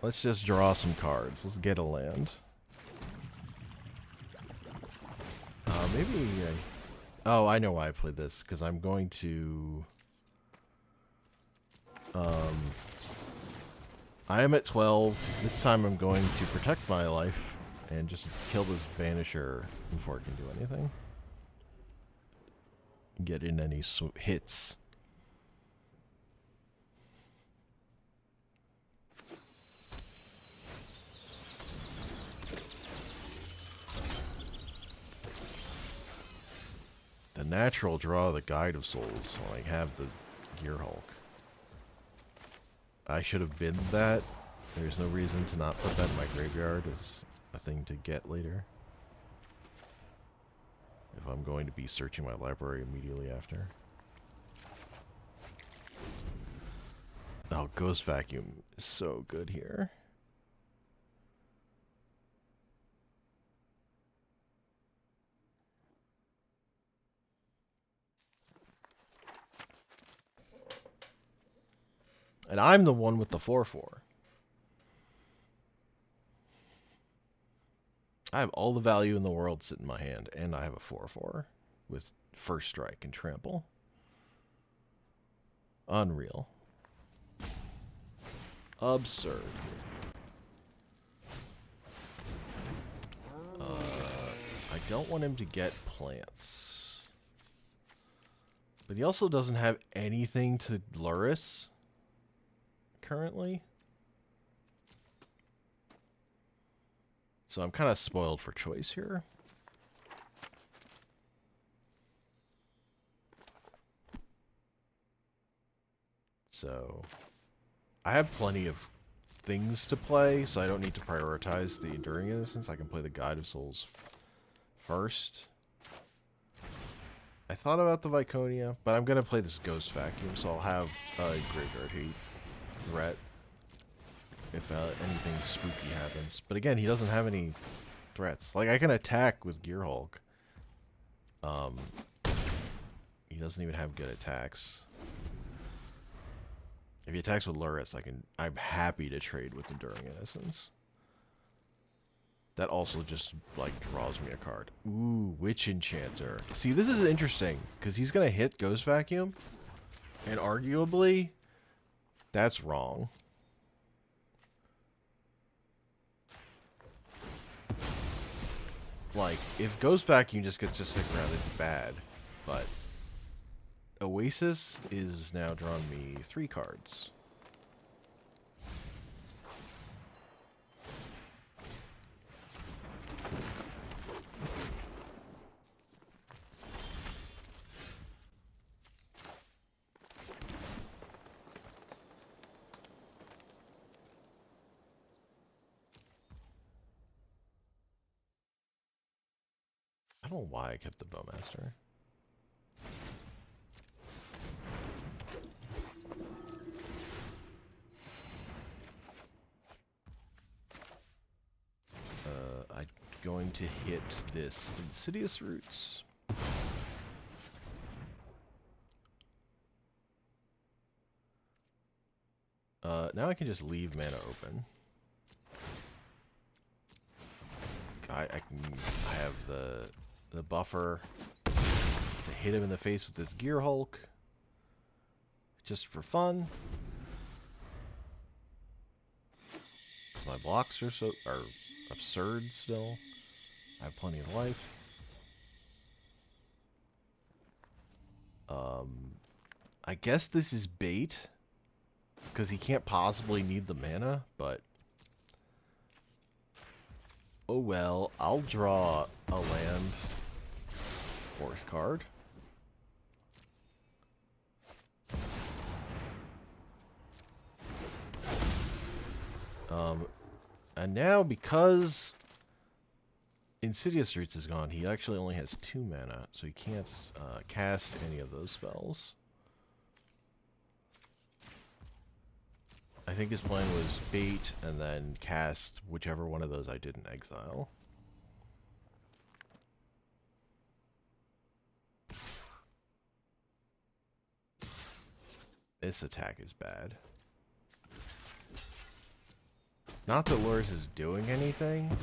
Let's just draw some cards. Let's get a land. Maybe oh, I know why I played this. Because I'm going to... I am at 12. This time I'm going to protect my life and just kill this Vanisher before it can do anything. Get in any hits. The natural draw the Guide of Souls when I have the Gear Hulk. I should have been that. There's no reason to not put that in my graveyard as a thing to get later. If I'm going to be searching my library immediately after. Oh, Ghost Vacuum is so good here. And I'm the one with the 4/4. I have all the value in the world sitting in my hand, and I have a 4/4 with First Strike and Trample. Unreal. Absurd. I don't want him to get plants. But he also doesn't have anything to Luris currently. So I'm kind of spoiled for choice here. So I have plenty of things to play, so I don't need to prioritize the Enduring Innocence. I can play the Guide of Souls first. I thought about the Viconia, but I'm gonna play this Ghost Vacuum, so I'll have a Graveyard Heat threat if anything spooky happens. But again, he doesn't have any threats. Like, I can attack with Gear Hulk. He doesn't even have good attacks. If he attacks with Luris, I'm happy to trade with Enduring Innocence. That also just, like, draws me a card. Ooh, Witch Enchanter. See, this is interesting, because he's going to hit Ghost Vacuum, and arguably, that's wrong. Like, if Ghost Vacuum just gets to stick around, it's bad. But Oasis is now drawn me 3 cards. I don't know why I kept the Bowmaster. I'm going to hit this Insidious Roots. Now I can just leave mana open. I have the buffer to hit him in the face with this Gear Hulk, just for fun. Because my blocks are absurd still. I have plenty of life. I guess this is bait, because he can't possibly need the mana, but oh well, I'll draw a land, 4th card. And now, because Insidious Roots is gone, he actually only has 2 mana, so he can't cast any of those spells. I think his plan was bait and then cast whichever one of those I didn't exile. This attack is bad. Not that Luris is doing anything,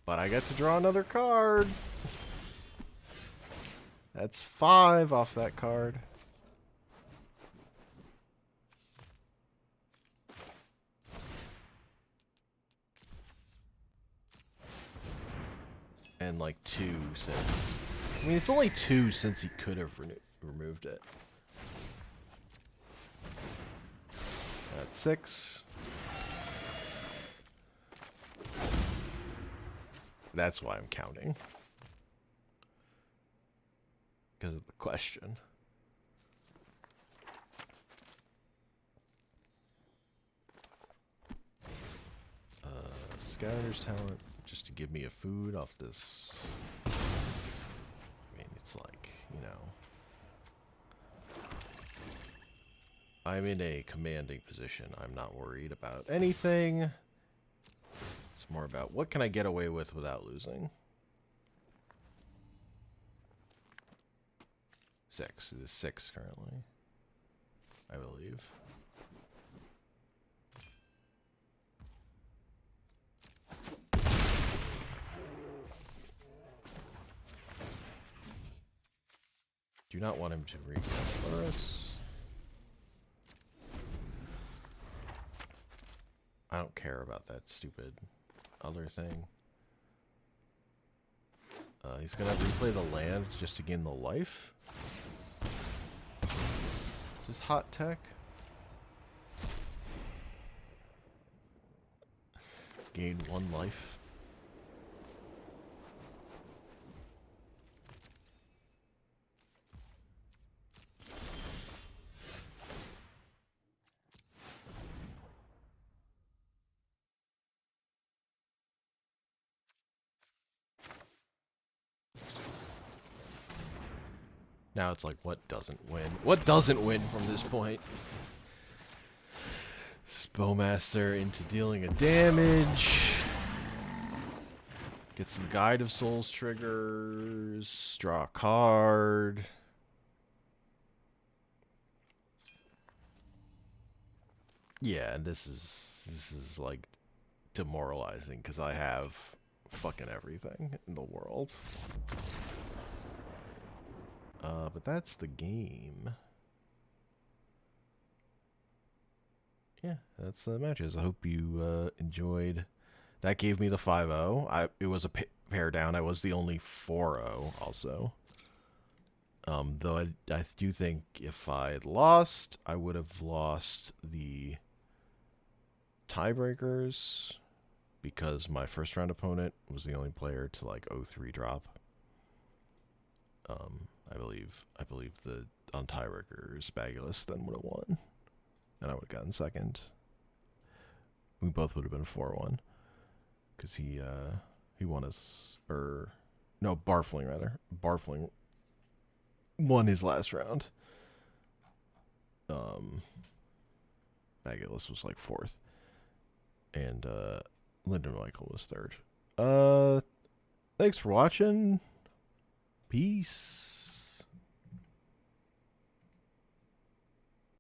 but I get to draw another card. That's 5 off that card. And like 2 since... I mean, it's only 2 since he could have removed it. That's 6. That's why I'm counting. Because of the question. Scouter's Talent, just to give me a food off this. I mean, it's like, you know. I'm in a commanding position. I'm not worried about anything. It's more about what can I get away with without losing. 6. It is 6 currently, I believe. Do not want him to recast Luris. I don't care about that stupid other thing. He's gonna replay the land just to gain the life. Is this hot tech? Gain 1 life. Now it's like, what doesn't win? What doesn't win from this point? Bowmaster into dealing a damage. Get some Guide of Souls triggers. Draw a card. Yeah, and this is like demoralizing because I have fucking everything in the world. But that's the game. Yeah, that's the matches. I hope you enjoyed. That gave me the 5-0. It was a pair down. I was the only 4-0 also. Though I do think if I had lost, I would have lost the tiebreakers because my first round opponent was the only player to like 0-3 drop. I believe the on tiebreakers Spagulus then would have won, and I would have gotten second. We both would have been 4-1 because he won his no Barfling rather. Barfling won his last round. Spagulus was like fourth, and Lyndon Michael was third. Thanks for watching. Peace.